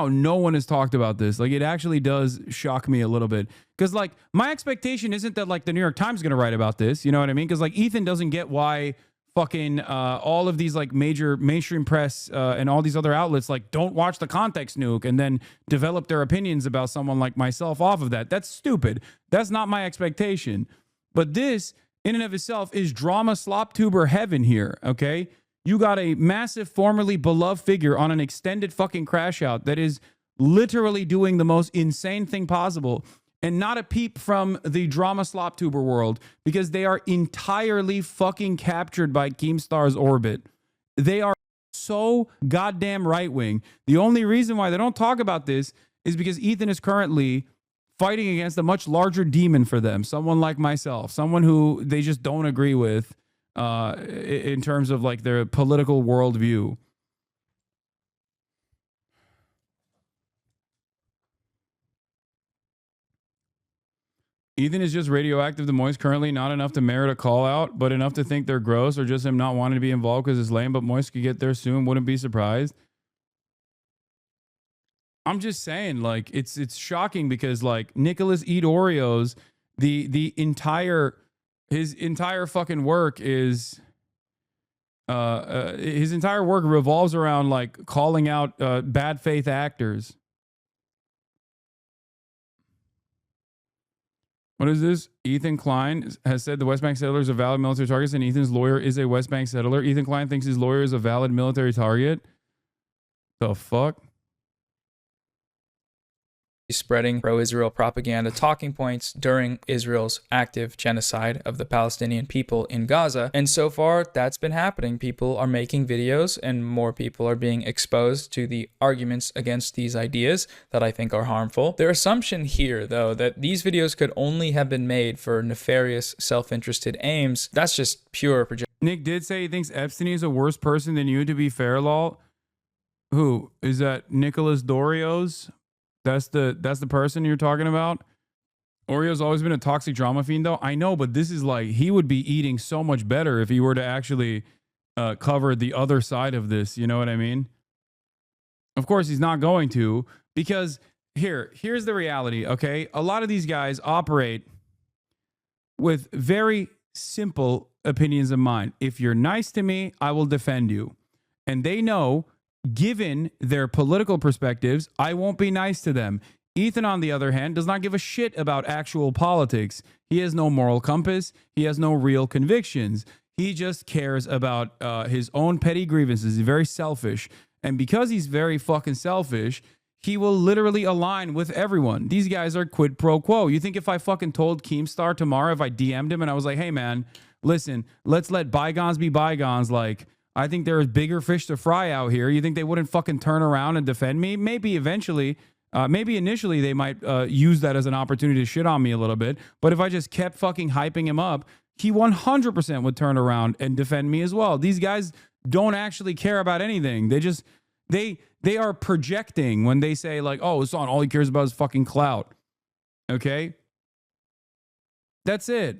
no one has talked about this. Like, it actually does shock me a little bit, because like my expectation isn't that like the New York Times is going to write about this, you know what I mean? Because like Ethan doesn't get why fucking all of these like major mainstream press and all these other outlets like don't watch the Context Nuke and then develop their opinions about someone like myself off of that. That's stupid. That's not my expectation. But this in and of itself is drama slop tuber heaven here, okay? You got a massive, formerly beloved figure on an extended fucking crash out that is literally doing the most insane thing possible, and not a peep from the drama slop tuber world, because they are entirely fucking captured by Keemstar's orbit. They are so goddamn right-wing. The only reason why they don't talk about this is because Ethan is currently fighting against a much larger demon for them, someone like myself, someone who they just don't agree with in terms of like their political worldview. Ethan is just radioactive to Moist currently, not enough to merit a call out, but enough to think they're gross, or just him not wanting to be involved because it's lame, but Moist could get there soon, wouldn't be surprised. I'm just saying, like, it's shocking because like Nicholas Eat Oreos, his entire fucking work is his entire work revolves around like calling out bad faith actors. What is this? Ethan Klein has said the West Bank settlers are valid military targets, and Ethan's lawyer is a West Bank settler. Ethan Klein thinks his lawyer is a valid military target. The fuck? Spreading pro-Israel propaganda talking points during Israel's active genocide of the Palestinian people in Gaza. And so far, that's been happening. People are making videos and more people are being exposed to the arguments against these ideas that I think are harmful. Their assumption here, though, that these videos could only have been made for nefarious, self-interested aims, that's just pure projection. Nick did say he thinks Epstein is a worse person than you, to be fair, lol. Who? Is that Nicholas Dorios? That's the person you're talking about? Oreo's always been a toxic drama fiend, though. I know, but this is like, he would be eating so much better if he were to actually cover the other side of this. You know what I mean? Of course, he's not going to, because here's the reality, okay? A lot of these guys operate with very simple opinions in mind. If you're nice to me, I will defend you. And they know, given their political perspectives, I won't be nice to them. Ethan, on the other hand, does not give a shit about actual politics. He has no moral compass. He has no real convictions. He just cares about his own petty grievances. He's very selfish. And because he's very fucking selfish, he will literally align with everyone. These guys are quid pro quo. You think if I fucking told Keemstar tomorrow, if I DM'd him and I was like, hey man, listen, let's let bygones be bygones, like, I think there is bigger fish to fry out here. You think they wouldn't fucking turn around and defend me? Maybe eventually, maybe initially they might use that as an opportunity to shit on me a little bit. But if I just kept fucking hyping him up, he 100% would turn around and defend me as well. These guys don't actually care about anything. They are projecting when they say like, oh, Hassan, all he cares about is fucking clout. Okay? That's it.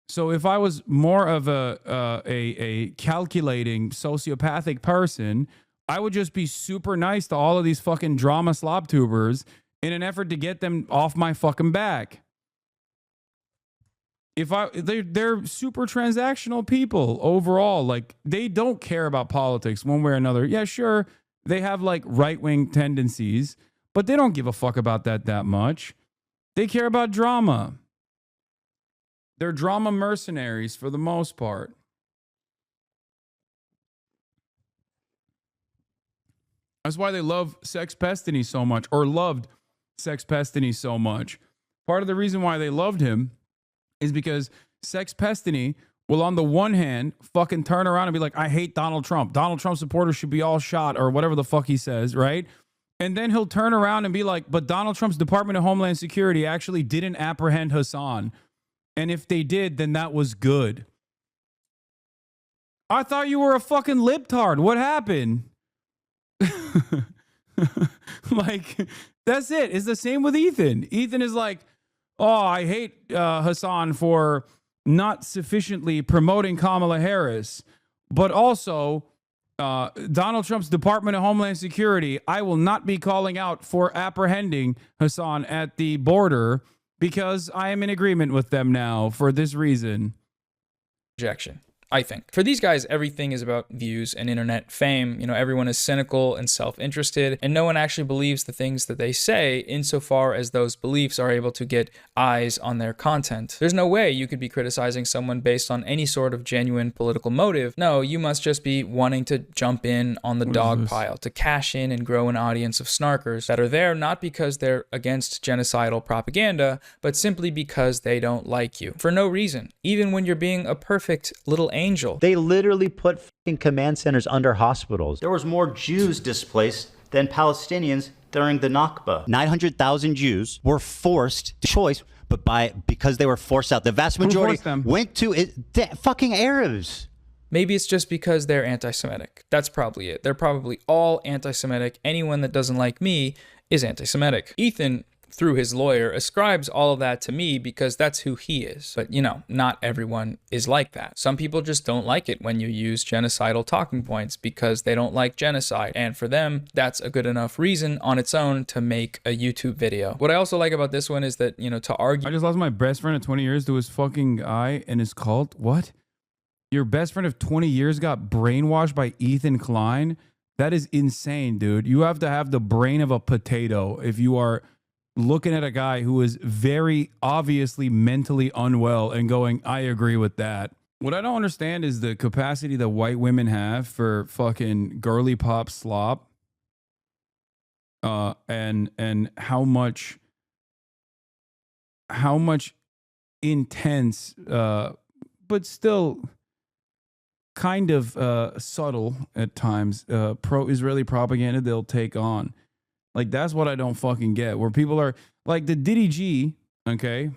So if I was more of a calculating sociopathic person, I would just be super nice to all of these fucking drama slob tubers in an effort to get them off my fucking back. They're super transactional people overall. Like, they don't care about politics one way or another. Yeah, sure, they have like right-wing tendencies, but they don't give a fuck about that much. They care about drama. They're drama mercenaries for the most part. That's why they love Sex Pestany so much, or loved Sex Pestany so much. Part of the reason why they loved him is because Sex Pestany will, on the one hand, fucking turn around and be like, I hate Donald Trump. Donald Trump supporters should be all shot, or whatever the fuck he says, right? And then he'll turn around and be like, but Donald Trump's Department of Homeland Security actually didn't apprehend Hasan. And if they did, then that was good. I thought you were a fucking libtard. What happened? Like, that's it. It's the same with Ethan. Ethan is like, oh, I hate Hasan for not sufficiently promoting Kamala Harris. But also, Donald Trump's Department of Homeland Security, I will not be calling out for apprehending Hasan at the border, because I am in agreement with them now for this reason. Projection, I think. For these guys, everything is about views and internet fame. You know, everyone is cynical and self-interested, and no one actually believes the things that they say insofar as those beliefs are able to get eyes on their content. There's no way you could be criticizing someone based on any sort of genuine political motive. No, you must just be wanting to jump in on the dog pile, to cash in and grow an audience of snarkers that are there not because they're against genocidal propaganda, but simply because they don't like you. For no reason. Even when you're being a perfect little angel. They literally put fucking command centers under hospitals. There was more Jews displaced than Palestinians during the Nakba. 900,000 Jews were forced to choice, but because they were forced out. The vast majority went to fucking Arabs. Maybe it's just because they're anti-Semitic. That's probably it. They're probably all anti-Semitic. Anyone that doesn't like me is anti-Semitic. Ethan, through his lawyer, ascribes all of that to me because that's who he is. But, you know, not everyone is like that. Some people just don't like it when you use genocidal talking points because they don't like genocide. And for them, that's a good enough reason on its own to make a YouTube video. What I also like about this one is that, you know, to argue... I just lost my best friend of 20 years to his fucking eye and his cult. What? Your best friend of 20 years got brainwashed by Ethan Klein? That is insane, dude. You have to have the brain of a potato if you are looking at a guy who is very obviously mentally unwell and going, I agree with that. What I don't understand is the capacity that white women have for fucking girly pop slop, and how much intense, but still kind of subtle at times, pro-Israeli propaganda they'll take on. Like, that's what I don't fucking get. Where people are like the Diddy G, okay?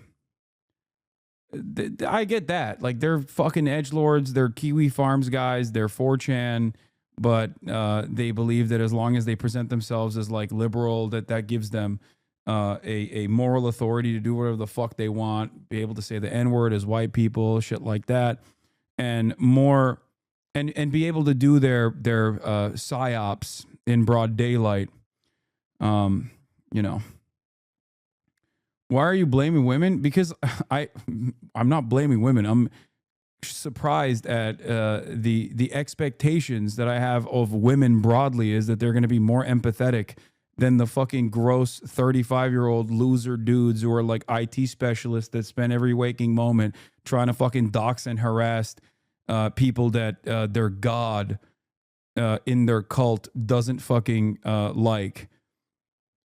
I get that. Like, they're fucking edgelords, they're Kiwi Farms guys, they're 4chan, but they believe that as long as they present themselves as like liberal, that gives them a moral authority to do whatever the fuck they want, be able to say the N-word as white people, shit like that, and more, and be able to do their psyops in broad daylight. You know. Why are you blaming women? Because I'm not blaming women. I'm surprised at the expectations that I have of women broadly, is that they're going to be more empathetic than the fucking gross 35-year-old loser dudes who are like IT specialists that spend every waking moment trying to fucking dox and harass people that their god in their cult doesn't fucking like.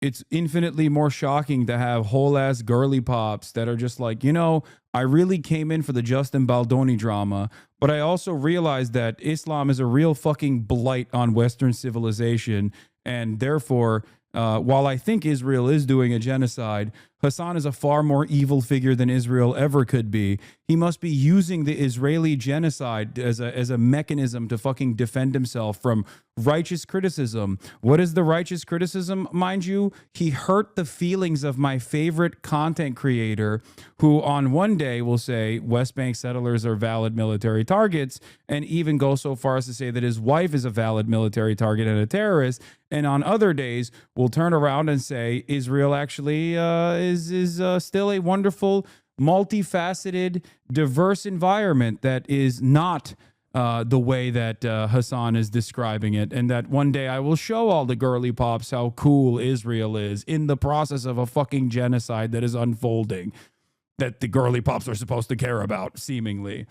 It's infinitely more shocking to have whole ass girly pops that are just like, you know, I really came in for the Justin Baldoni drama, but I also realized that Islam is a real fucking blight on Western civilization. And therefore, while I think Israel is doing a genocide, Hasan is a far more evil figure than Israel ever could be. He must be using the Israeli genocide as a mechanism to fucking defend himself from righteous criticism. What is the righteous criticism, mind you? He hurt the feelings of my favorite content creator, who on one day will say West Bank settlers are valid military targets, and even go so far as to say that his wife is a valid military target and a terrorist, and on other days will turn around and say Israel actually is still a wonderful, multifaceted, diverse environment that is not the way that Hasan is describing it, and that one day I will show all the girly pops how cool Israel is in the process of a fucking genocide that is unfolding, that the girly pops are supposed to care about, seemingly.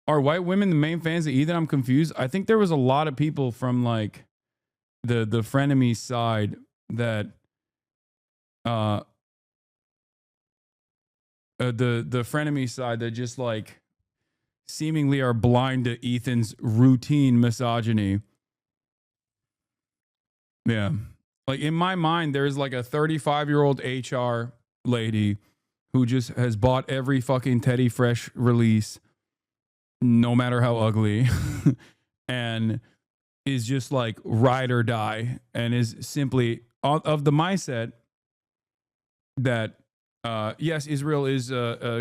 Are white women the main fans of Ethan? I'm confused. I think there was a lot of people from like the frenemy side that the frenemy side that just like seemingly are blind to Ethan's routine misogyny. Yeah. Like, in my mind, there's like a 35-year-old HR lady who just has bought every fucking Teddy Fresh release, no matter how ugly, and is just like ride or die, and is simply of the mindset that yes, Israel is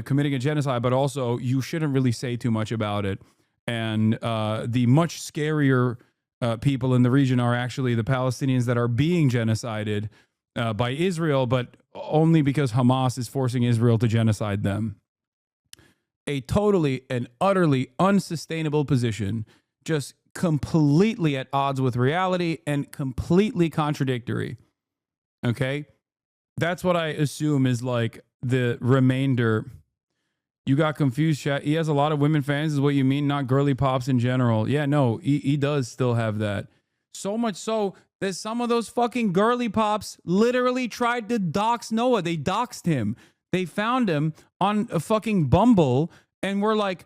committing a genocide, but also you shouldn't really say too much about it. And the much scarier people in the region are actually the Palestinians that are being genocided by Israel, but only because Hamas is forcing Israel to genocide them. A totally and utterly unsustainable position, just completely at odds with reality and completely contradictory. Okay? That's what I assume is like the remainder. You got confused, chat. He has a lot of women fans, is what you mean, not girly pops in general. Yeah, no, he does still have that. So much so that some of those fucking girly pops literally tried to dox Noah. They doxed him. They found him on a fucking Bumble and were like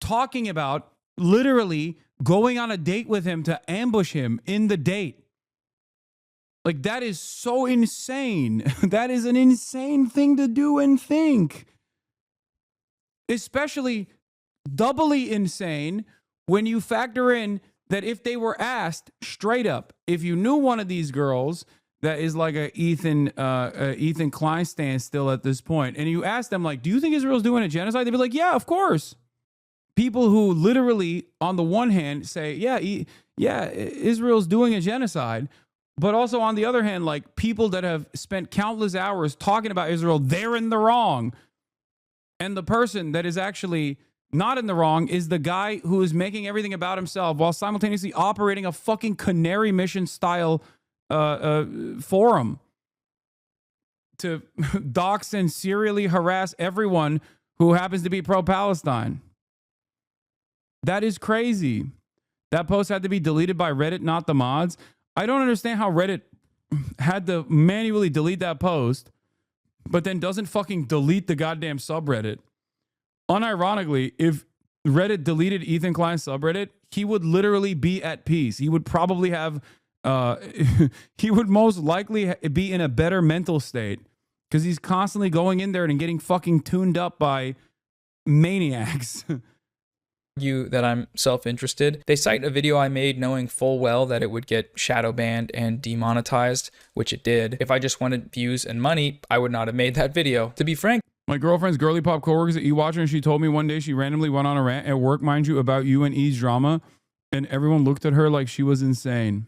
talking about literally going on a date with him to ambush him in the date. Like, that is so insane. That is an insane thing to do and think. Especially doubly insane when you factor in that if they were asked straight up, if you knew one of these girls that is like a Ethan Klein stand still at this point, and you ask them, like, do you think Israel's doing a genocide? They'd be like, yeah, of course. People who literally, on the one hand, say, yeah, Israel's doing a genocide, but also on the other hand, like, people that have spent countless hours talking about Israel, they're in the wrong. And the person that is actually not in the wrong is the guy who is making everything about himself while simultaneously operating a fucking Canary Mission style forum to dox and serially harass everyone who happens to be pro-Palestine. That is crazy. That post had to be deleted by Reddit, not the mods. I don't understand how Reddit had to manually delete that post, but then doesn't fucking delete the goddamn subreddit. Unironically, if Reddit deleted Ethan Klein's subreddit, he would literally be at peace. He would probably have, he would most likely be in a better mental state because he's constantly going in there and getting fucking tuned up by maniacs. You that I'm self-interested. They cite a video I made knowing full well that it would get shadow banned and demonetized, which it did. If I just wanted views and money, I would not have made that video. To be frank, my girlfriend's girly pop coworkers at E-Watcher, and she told me one day she randomly went on a rant at work, mind you, about you and E's drama, and everyone looked at her like she was insane.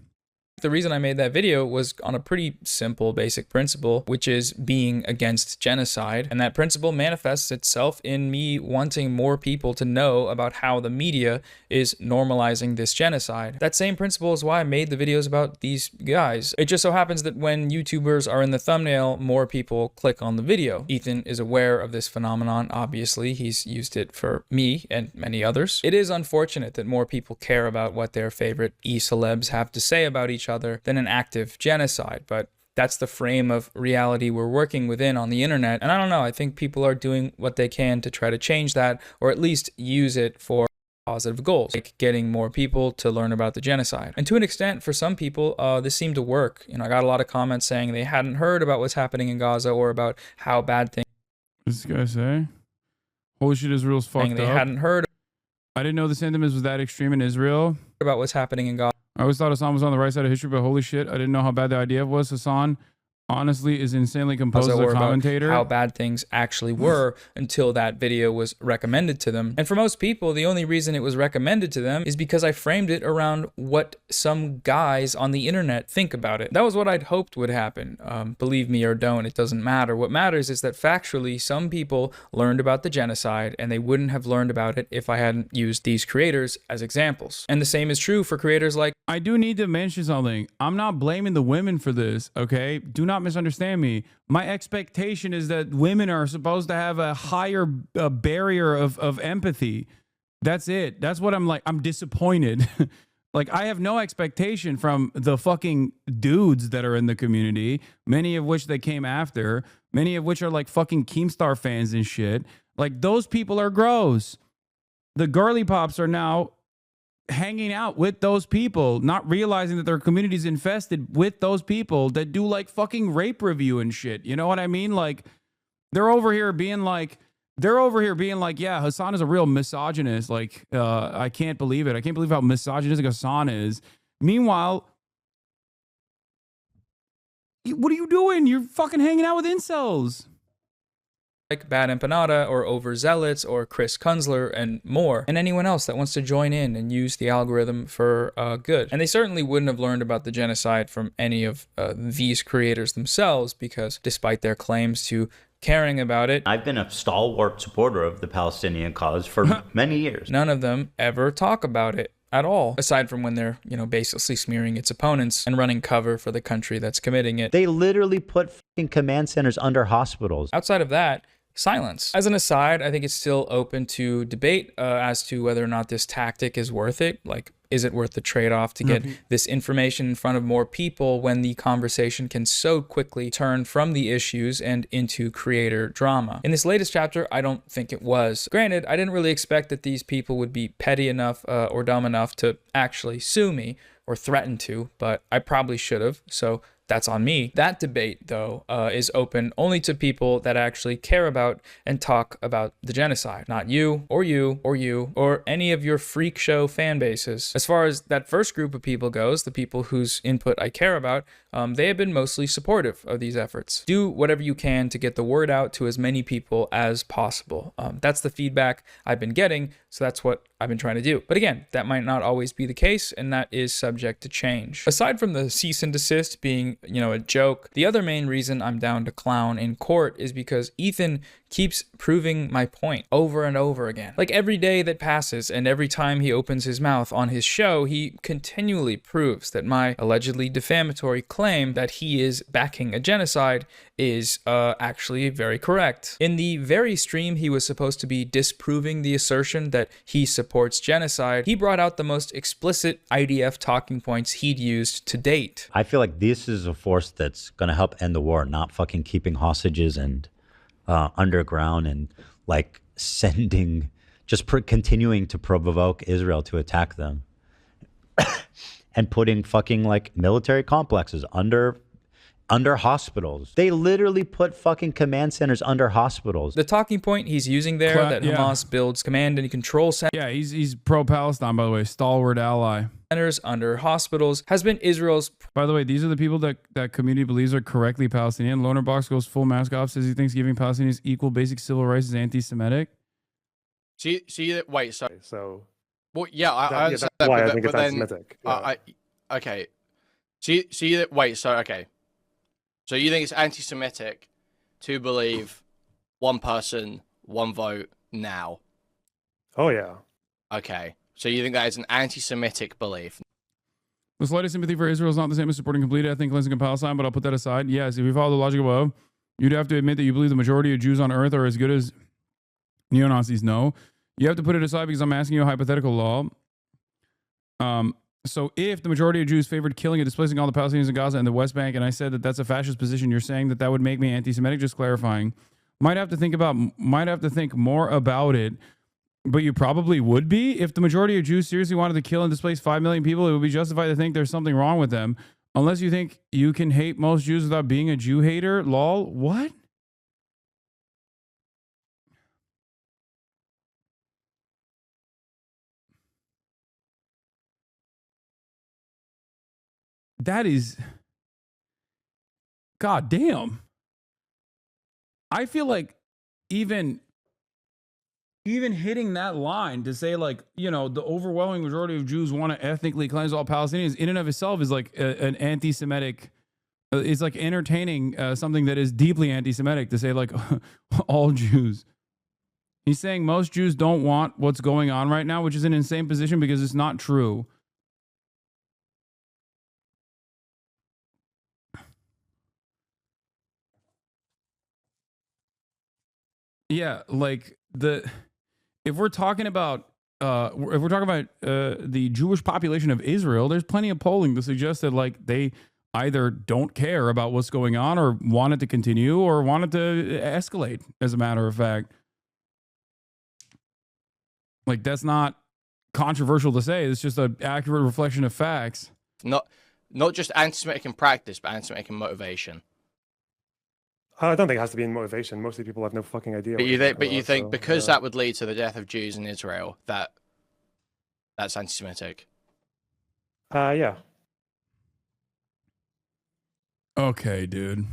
the reason I made that video was on a pretty simple basic principle, which is being against genocide. And that principle manifests itself in me wanting more people to know about how the media is normalizing this genocide. That same principle is why I made the videos about these guys. It just so happens that when YouTubers are in the thumbnail, more people click on the video. Ethan is aware of this phenomenon, obviously. He's used it for me and many others. It is unfortunate that more people care about what their favorite e-celebs have to say about each other than an active genocide, but that's the frame of reality we're working within on the internet. And I don't know, I think people are doing what they can to try to change that, or at least use it for positive goals, like getting more people to learn about the genocide. And to an extent, for some people, this seemed to work. You know, I got a lot of comments saying they hadn't heard about what's happening in Gaza or about how bad things. What does this guy say? Holy shit, Israel's fucked They up. hadn't heard I didn't know the sentiments was that extreme in Israel. about what's happening in Gaza. I always thought Hassan was on the right side of history, but holy shit, I didn't know how bad the idea was. Hassan honestly is insanely composed as a Or about commentator. how bad things actually were until that video was recommended to them. And for most people, the only reason it was recommended to them is because I framed it around what some guys on the internet think about it. That was what I'd hoped would happen. Believe me or don't, it doesn't matter. What matters is that factually, some people learned about the genocide, and they wouldn't have learned about it if I hadn't used these creators as examples. And the same is true for creators like I do need to mention something. I'm not blaming the women for this, okay? Do not misunderstand me. My expectation is that women are supposed to have a higher barrier of empathy. That's it. That's what I'm like. I'm disappointed. Like, I have no expectation from the fucking dudes that are in the community, many of which they came after, many of which are like fucking Keemstar fans and shit. Like, those people are gross. The girly pops are now hanging out with those people, not realizing that their community's infested with those people that do like fucking rape review and shit. You know what I mean? Like, they're over here being like, yeah, Hasan is a real misogynist. Like, I can't believe it. I can't believe how misogynistic Hasan is. Meanwhile, what are you doing? You're fucking hanging out with incels. Bad Empanada or Overzealots or Chris Kunzler and more, and anyone else that wants to join in and use the algorithm for good. And they certainly wouldn't have learned about the genocide from any of these creators themselves, because despite their claims to caring about it, I've been a stalwart supporter of the Palestinian cause for many years. none of them ever talk about it at all, aside from when they're, basically smearing its opponents and running cover for the country that's committing it. They literally put fucking command centers under hospitals. Outside of that, silence. As an aside, I think it's still open to debate as to whether or not this tactic is worth it. Like, is it worth the trade-off to get this information in front of more people when the conversation can so quickly turn from the issues and into creator drama? In this latest chapter, I don't think it was. Granted, I didn't really expect that these people would be petty enough or dumb enough to actually sue me or threaten to, but I probably should have, so that's on me. That debate, though, is open only to people that actually care about and talk about the genocide. Not you, or any of your freak show fan bases. As far as that first group of people goes, the people whose input I care about, they have been mostly supportive of these efforts. Do whatever you can to get the word out to as many people as possible. That's the feedback I've been getting, so that's what I've been trying to do. But again, that might not always be the case, and that is subject to change. Aside from the cease and desist being, a joke, the other main reason I'm down to clown in court is because Ethan keeps proving my point over and over again. Like every day that passes and every time he opens his mouth on his show, he continually proves that my allegedly defamatory claim that he is backing a genocide is actually very correct. In the very stream he was supposed to be disproving the assertion that he supports genocide, he brought out the most explicit IDF talking points he'd used to date. I feel like this is a force that's going to help end the war, not fucking keeping hostages and underground and like sending, just continuing to provoke Israel to attack them and putting fucking like military complexes under hospitals. They literally put fucking command centers under hospitals. The talking point he's using there, that Hamas builds command and control centers. Yeah, he's pro-Palestine, by the way, stalwart ally. Centers under hospitals has been Israel's. By the way, these are the people that community believes are correctly Palestinian. Loner Box goes full mask off, says he thinks giving Palestinians equal basic civil rights is anti-Semitic. Wait, so. Well, yeah, I understand that's why that, I think it's anti-Semitic. Yeah. Okay. Okay. So you think it's anti-Semitic to believe one person, one vote now? Oh, yeah. Okay. So you think that is an anti-Semitic belief? The slightest sympathy for Israel is not the same as supporting complete ethnic cleansing of Palestine, but I'll put that aside. Yes, if you follow the logic above, you'd have to admit that you believe the majority of Jews on earth are as good as neo-Nazis. No. You have to put it aside because I'm asking you a hypothetical law. So if the majority of Jews favored killing and displacing all the Palestinians in Gaza and the West Bank, and I said that that's a fascist position, you're saying that that would make me anti-Semitic? Just clarifying. Might have to think more about it, but you probably would be. If the majority of Jews seriously wanted to kill and displace 5 million people, it would be justified to think there's something wrong with them. Unless you think you can hate most Jews without being a Jew hater. Lol. What? That is, god damn. I feel like even hitting that line to say, like, you know, the overwhelming majority of Jews want to ethnically cleanse all Palestinians in and of itself is like an anti-Semitic. It's like entertaining something that is deeply anti-Semitic to say, like, all Jews. He's saying most Jews don't want what's going on right now, which is an insane position because it's not true. Yeah, like if we're talking about the Jewish population of Israel, there's plenty of polling to suggest that like they either don't care about what's going on or want it to continue or want it to escalate, as a matter of fact. Like, that's not controversial to say. It's just an accurate reflection of facts. Not just anti-Semitic in practice, but anti-Semitic in motivation. I don't think it has to be in motivation. Mostly people have no fucking idea. But you think because that would lead to the death of Jews in Israel, that's anti-Semitic? Yeah. Okay, dude.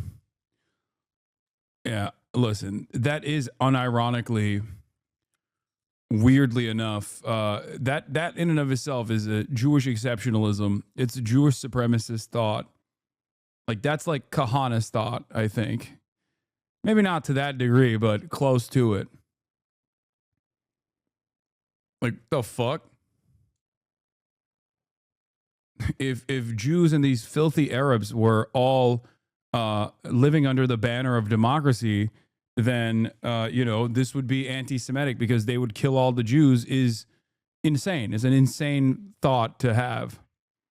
Yeah, listen, that is unironically, weirdly enough, that in and of itself is a Jewish exceptionalism. It's a Jewish supremacist thought. Like, that's like Kahana's thought, I think. Maybe not to that degree, but close to it. Like, the fuck? If Jews and these filthy Arabs were all living under the banner of democracy, then, this would be anti-Semitic because they would kill all the Jews is insane. It's an insane thought to have.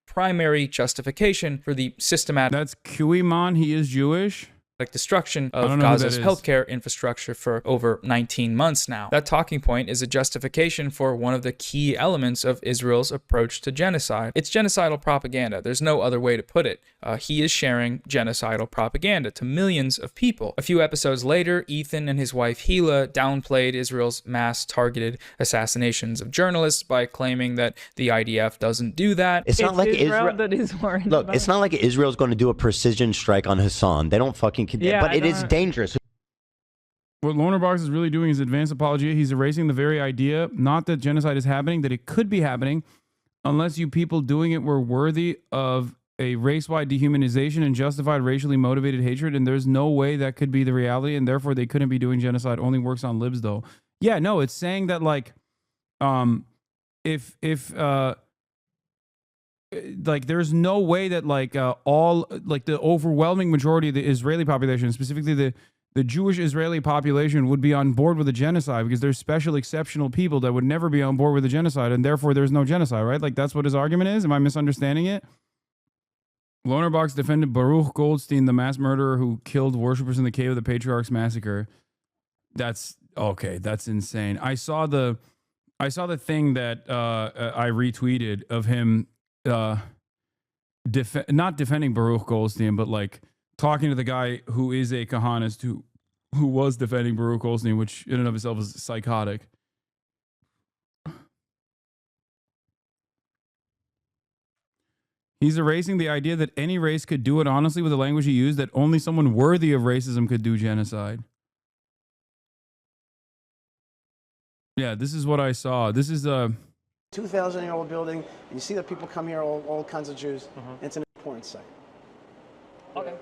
Primary justification for the systematic. That's Kuiman. He is Jewish. Destruction of Gaza's healthcare infrastructure for over 19 months now. That talking point is a justification for one of the key elements of Israel's approach to genocide. It's genocidal propaganda. There's no other way to put it. He is sharing genocidal propaganda to millions of people. A few episodes later, Ethan and his wife Hila downplayed Israel's mass-targeted assassinations of journalists by claiming that the IDF doesn't do that. It's not like Israel that is worried. Look, it's not like Israel's going to do a precision strike on Hassan. They don't fucking. But it is dangerous. What Lonerbox is really doing is advanced apologia. He's erasing the very idea, not that genocide is happening, that it could be happening, unless you people doing it were worthy of race-wide dehumanization and justified racially motivated hatred, and there's no way that could be the reality, and therefore they couldn't be doing genocide. Only works on libs, though. Yeah, no, it's saying that like, if like there's no way that like all like the overwhelming majority of the Israeli population, specifically the Jewish Israeli population, would be on board with a genocide, because there's special exceptional people that would never be on board with a genocide, and therefore there's no genocide, right? Like that's what his argument is. Am I misunderstanding it? Lonerbox defended Baruch Goldstein, the mass murderer who killed worshippers in the Cave of the Patriarchs massacre. That's okay. That's insane. I saw the thing that I retweeted of him not defending Baruch Goldstein, but like talking to the guy who is a Kahanist who was defending Baruch Goldstein, which in and of itself is psychotic. He's erasing the idea that any race could do it honestly with the language he used, that only someone worthy of racism could do genocide. Yeah, this is what I saw. This is a 2,000-year-old building, and you see that people come here, all kinds of Jews. It's an important site. Okay.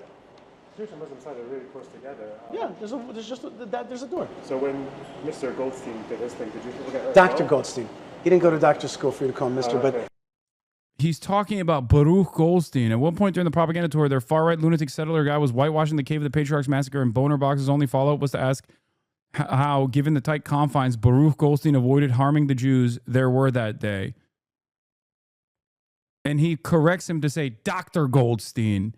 Jewish and Muslim sites are really close together. Yeah, there's a door. So when Mr. Goldstein did his thing, did you people get hurt? Dr. Goldstein. He didn't go to doctor school for you to call him Mr., but he's talking about Baruch Goldstein. At one point during the propaganda tour, their far-right lunatic settler guy was whitewashing the Cave of the Patriarchs massacre, and Boner Box's only follow-up was to ask how, given the tight confines, Baruch Goldstein avoided harming the Jews there were that day. And he corrects him to say, Dr. Goldstein.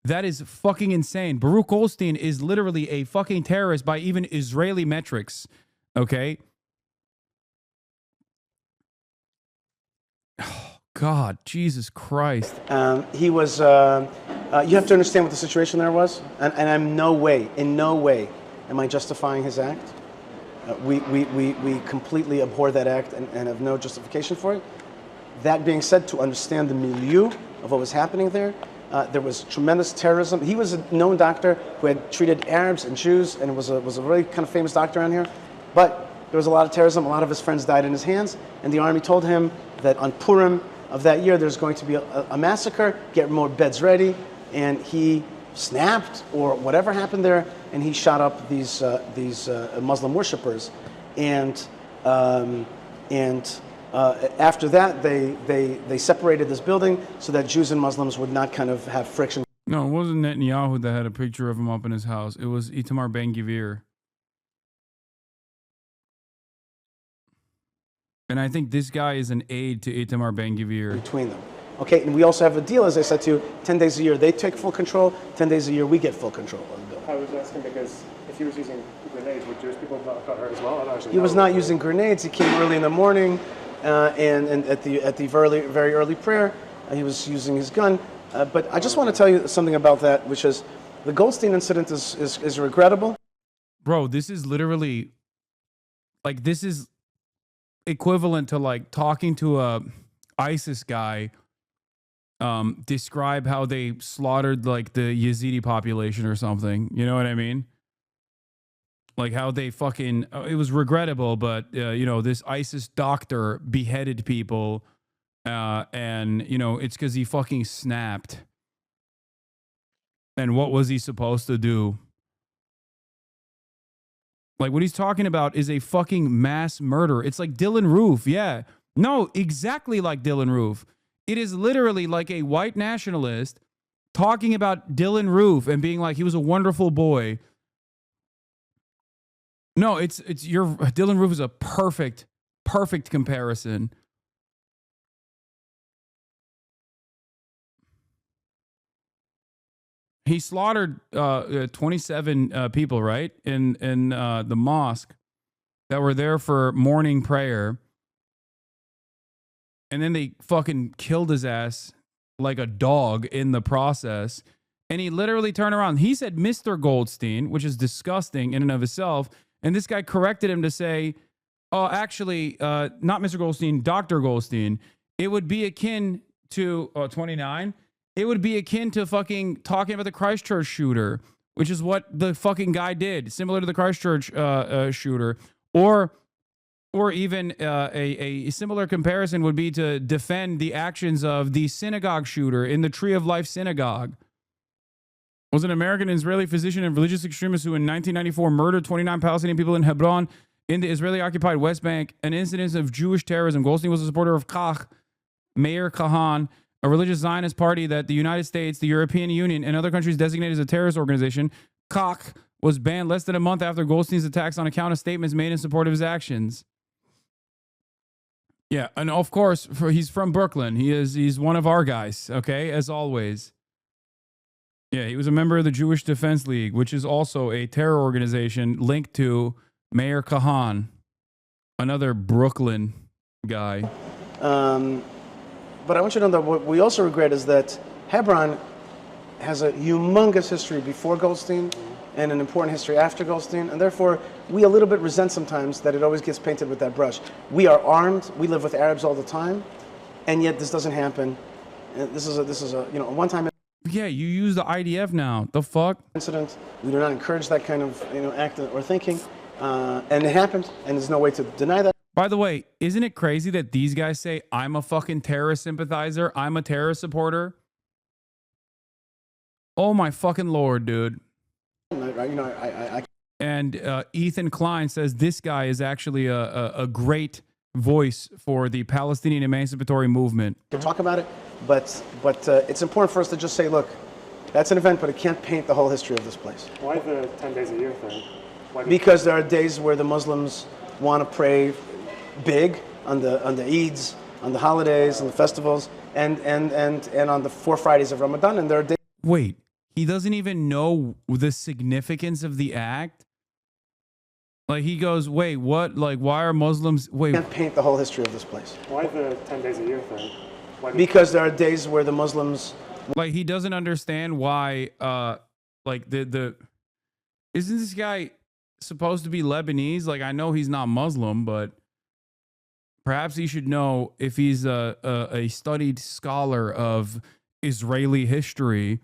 That is fucking insane. Baruch Goldstein is literally a fucking terrorist by even Israeli metrics. Okay? Oh, God, Jesus Christ. he was, you have to understand what the situation there was, and I'm in no way am I justifying his act. We completely abhor that act and have no justification for it. That being said, to understand the milieu of what was happening there, there was tremendous terrorism. He was a known doctor who had treated Arabs and Jews, and was a really kind of famous doctor around here. But there was a lot of terrorism. A lot of his friends died in his hands, and the army told him that on Purim of that year, there's going to be a massacre, get more beds ready, and he snapped or whatever happened there, and he shot up these Muslim worshippers, and after that they separated this building so that Jews and Muslims would not kind of have friction. No, it wasn't Netanyahu that had a picture of him up in his house. It was Itamar Ben-Gvir. And I think this guy is an aide to Itamar Ben-Gvir. Between them. Okay, and we also have a deal, as I said to you, 10 days a year they take full control, 10 days a year we get full control of the building. I was asking because if he was using grenades, would Jewish people not got hurt as well? He was not using grenades. He came early in the morning, and at the very early prayer, he was using his gun. But I just want to tell you something about that, which is the Goldstein incident is regrettable. Bro, this is literally, like, this is equivalent to, like, talking to a ISIS guy, describe how they slaughtered, like, the Yazidi population or something. You know what I mean? Like how they fucking, it was regrettable, but, you know, this ISIS doctor beheaded people, and, you know, it's because he fucking snapped. And what was he supposed to do? Like, what he's talking about is a fucking mass murder. It's like Dylan Roof, yeah. No, exactly like Dylan Roof. It is literally like a white nationalist talking about Dylan Roof and being like, he was a wonderful boy. No, it's your Dylan Roof is a perfect comparison. He slaughtered 27 people, right, in the mosque that were there for morning prayer, and then they fucking killed his ass like a dog in the process. And he literally turned around. He said Mr. Goldstein, which is disgusting in and of itself. And this guy corrected him to say, oh, actually, not Mr. Goldstein, Dr. Goldstein. It would be akin to 29. It would be akin to fucking talking about the Christchurch shooter, which is what the fucking guy did, similar to the Christchurch shooter. Or Or even a similar comparison would be to defend the actions of the synagogue shooter in the Tree of Life synagogue. Was an American Israeli physician and religious extremist who in 1994 murdered 29 Palestinian people in Hebron in the Israeli-occupied West Bank, an incident of Jewish terrorism. Goldstein was a supporter of Kach, Meir Kahan, a religious Zionist party that the United States, the European Union, and other countries designated as a terrorist organization. Kach was banned less than a month after Goldstein's attacks on account of statements made in support of his actions. Yeah, and of course, he's from Brooklyn. He's one of our guys, okay, as always. Yeah, he was a member of the Jewish Defense League, which is also a terror organization linked to Meir Kahan, another Brooklyn guy. But I want you to know that what we also regret is that Hebron has a humongous history before Goldstein and an important history after Goldstein, and therefore we a little bit resent sometimes that it always gets painted with that brush. We are armed, we live with Arabs all the time, and yet this doesn't happen. This is a a one-time Yeah, you use the IDF now. The fuck? Incident. We do not encourage that kind of act or thinking, and it happened, and there's no way to deny that. By the way, isn't it crazy that these guys say, I'm a fucking terrorist sympathizer, I'm a terrorist supporter? Oh my fucking Lord, dude. And Ethan Klein says this guy is actually a great voice for the Palestinian emancipatory movement. We can talk about it, but it's important for us to just say, look, that's an event, but it can't paint the whole history of this place. Why the 10 days a year thing? Because there are days where the Muslims want to pray big on the Eids, on the holidays, on the festivals, and on the 4 Fridays of Ramadan, and there are days. Wait, he doesn't even know the significance of the act? Like he goes, wait, what? Like, why are Muslims? Wait, Can't paint the whole history of this place. Why the 10 days a year thing? Because there are days where the Muslims. Like he doesn't understand why. Like the isn't this guy supposed to be Lebanese? Like I know he's not Muslim, but perhaps he should know if he's a studied scholar of Israeli history.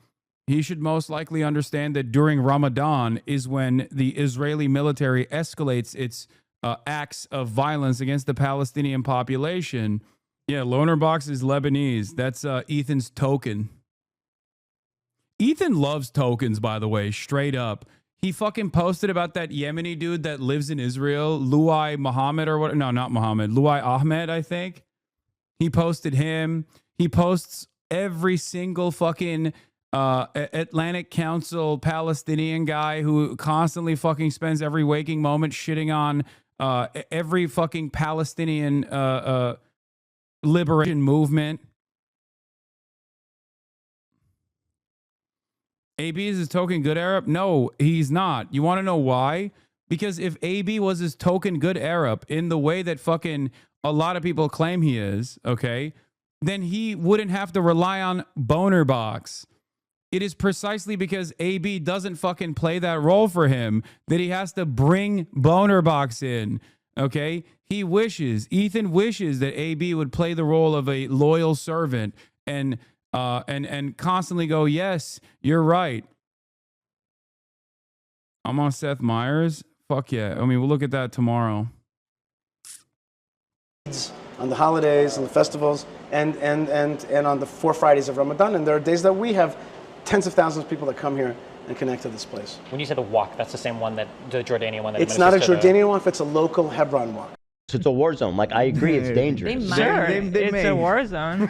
He should most likely understand that during Ramadan is when the Israeli military escalates its acts of violence against the Palestinian population. Yeah, Loner Box is Lebanese. That's Ethan's token. Ethan loves tokens, by the way, straight up. He fucking posted about that Yemeni dude that lives in Israel, Luai Muhammad or what? No, not Muhammad. Luai Ahmed, I think. He posted him. He posts every single fucking Atlantic Council Palestinian guy who constantly fucking spends every waking moment shitting on every fucking Palestinian liberation movement. AB is his token good Arab? No, he's not. You want to know why? Because if AB was his token good Arab in the way that fucking a lot of people claim he is, okay, then he wouldn't have to rely on Boner Box. It is precisely because AB doesn't fucking play that role for him that he has to bring Boner Box in, okay? Ethan wishes that AB would play the role of a loyal servant and constantly go, yes, you're right. I'm on Seth Meyers. Fuck yeah. I mean, we'll look at that tomorrow. On the holidays, on the festivals, and on the 4 Fridays of Ramadan, and there are days that we have tens of thousands of people that come here and connect to this place. When you say the walk, that's the same one that the Jordanian one that it's not a Jordanian walk, it's a local Hebron walk. It's a war zone. Like, I agree, it's dangerous. It's a war zone.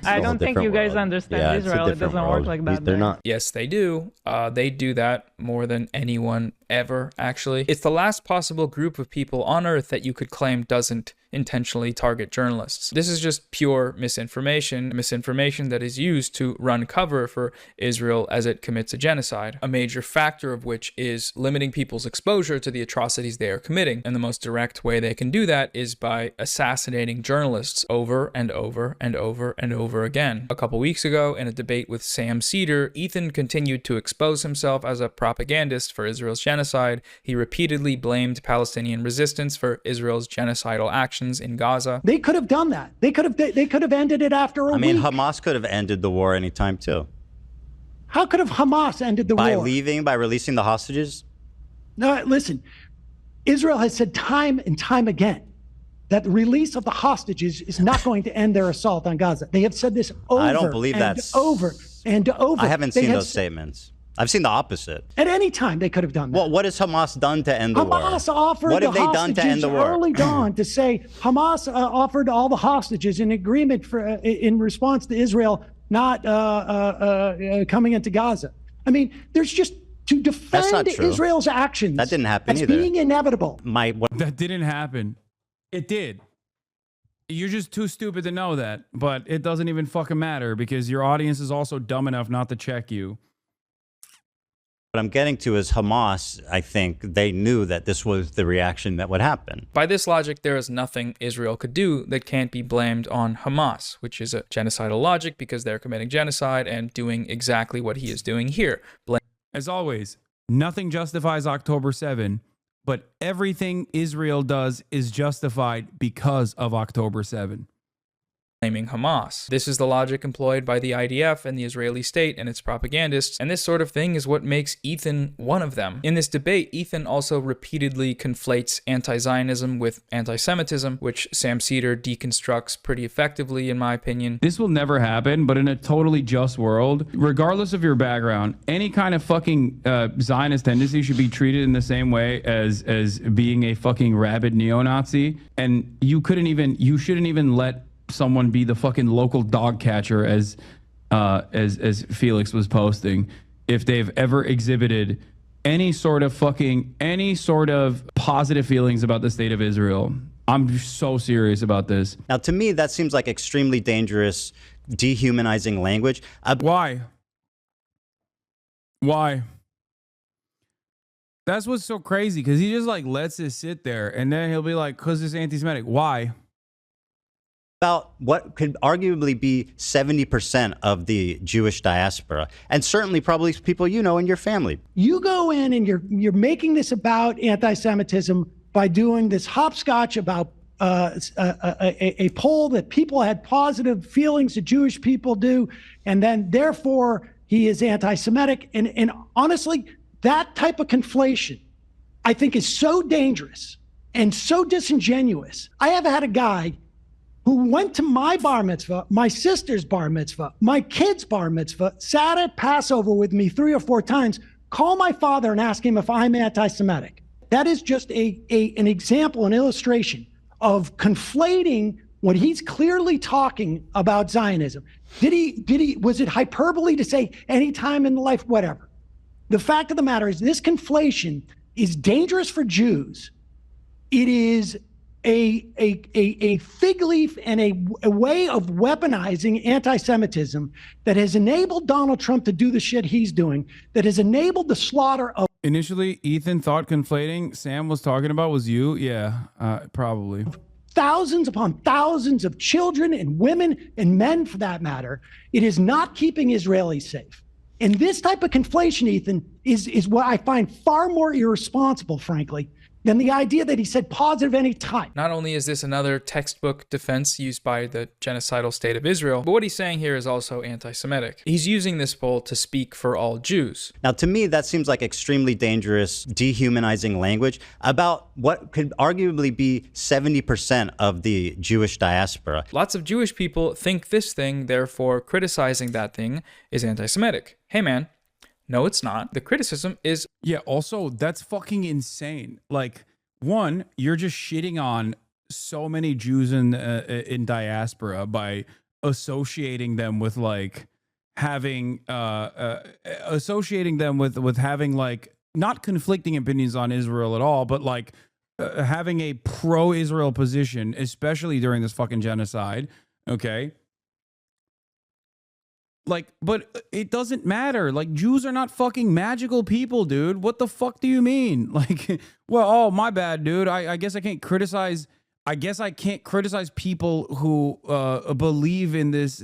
I don't think you guys understand Israel. It doesn't work like that. They're not. Yes, they do. They do that more than anyone ever, actually. It's the last possible group of people on Earth that you could claim doesn't intentionally target journalists. This is just pure misinformation that is used to run cover for Israel as it commits a genocide, a major factor of which is limiting people's exposure to the atrocities they are committing. And the most direct way they can do that is by assassinating journalists over and over and over and over again. A couple weeks ago, in a debate with Sam Cedar, Ethan continued to expose himself as a propagandist for Israel's genocide. He repeatedly blamed Palestinian resistance for Israel's genocidal actions in Gaza. They could have done that. They could have ended it after a week. I mean, Hamas could have ended the war anytime too. How could have Hamas ended the war? By leaving, by releasing the hostages? No, listen. Hamas could have ended the war anytime too. How could have Hamas ended the war? How could Hamas ended the war? By leaving, by releasing the hostages? By leaving, by releasing the hostages? No, listen. Israel has said time and time again that the release of the hostages is not going to end their assault on Gaza. They have said this over I don't believe and that's over and over. I haven't seen those statements. I've seen the opposite. At any time, they could have done that. Well, what has Hamas done to end the war? Hamas offered what have the they done to end the war? Early dawn to say Hamas offered all the hostages in agreement for in response to Israel not coming into Gaza. I mean, there's just to defend Israel's actions. That didn't happen either. It's being inevitable. That didn't happen. It did. You're just too stupid to know that, but it doesn't even fucking matter because your audience is also dumb enough not to check you. What I'm getting to is Hamas, I think they knew that this was the reaction that would happen. By this logic, there is nothing Israel could do that can't be blamed on Hamas, which is a genocidal logic because they're committing genocide and doing exactly what he is doing here. As always, nothing justifies October 7, but everything Israel does is justified because of October 7. Blaming Hamas. This is the logic employed by the IDF and the Israeli state and its propagandists, and this sort of thing is what makes Ethan one of them. In this debate, Ethan also repeatedly conflates anti-Zionism with anti-Semitism, which Sam Seder deconstructs pretty effectively, in my opinion. This will never happen, but in a totally just world, regardless of your background, any kind of fucking Zionist tendency should be treated in the same way as being a fucking rabid neo-Nazi, and you shouldn't even let someone be the fucking local dog catcher as Felix was posting if they've ever exhibited any sort of positive feelings about the state of Israel. I'm so serious about this. Now, to me, that seems like extremely dangerous, dehumanizing language. Why? That's what's so crazy, because he just like lets it sit there and then he'll be like, because it's anti-Semitic. Why? About what could arguably be 70% of the Jewish diaspora, and certainly probably people you know in your family. You go in and you're making this about anti-Semitism by doing this hopscotch about a poll that people had positive feelings that Jewish people do, and then therefore he is anti-Semitic. And honestly, that type of conflation, I think, is so dangerous and so disingenuous. I have had a guy who went to my bar mitzvah, my sister's bar mitzvah, my kid's bar mitzvah, sat at Passover with me 3 or 4 times, call my father and ask him if I'm anti-Semitic. That is just an example, an illustration of conflating what he's clearly talking about Zionism. Was it hyperbole to say any time in life, whatever? The fact of the matter is this conflation is dangerous for Jews. It is a fig leaf and a way of weaponizing anti-Semitism that has enabled Donald Trump to do the shit he's doing, that has enabled the slaughter of... Initially, Ethan thought conflating Sam was talking about was you. Yeah, probably. Thousands upon thousands of children and women and men, for that matter. It is not keeping Israelis safe. And this type of conflation, Ethan, is what I find far more irresponsible, frankly, than the idea that he said positive any time. Not only is this another textbook defense used by the genocidal state of Israel, but what he's saying here is also anti-Semitic. He's using this poll to speak for all Jews. Now, to me, that seems like extremely dangerous, dehumanizing language about what could arguably be 70% of the Jewish diaspora. Lots of Jewish people think this thing, therefore criticizing that thing is anti-Semitic. Hey, man. No, it's not. The criticism is... Yeah, also, that's fucking insane. Like, one, you're just shitting on so many Jews in diaspora by associating them with, like, having... associating them with having, like, not conflicting opinions on Israel at all, but, like, having a pro-Israel position, especially during this fucking genocide, okay? Like, but it doesn't matter. Like, Jews are not fucking magical people, dude. What the fuck do you mean? Like, well, oh, my bad, dude. I guess I can't criticize. I guess I can't criticize people who believe in this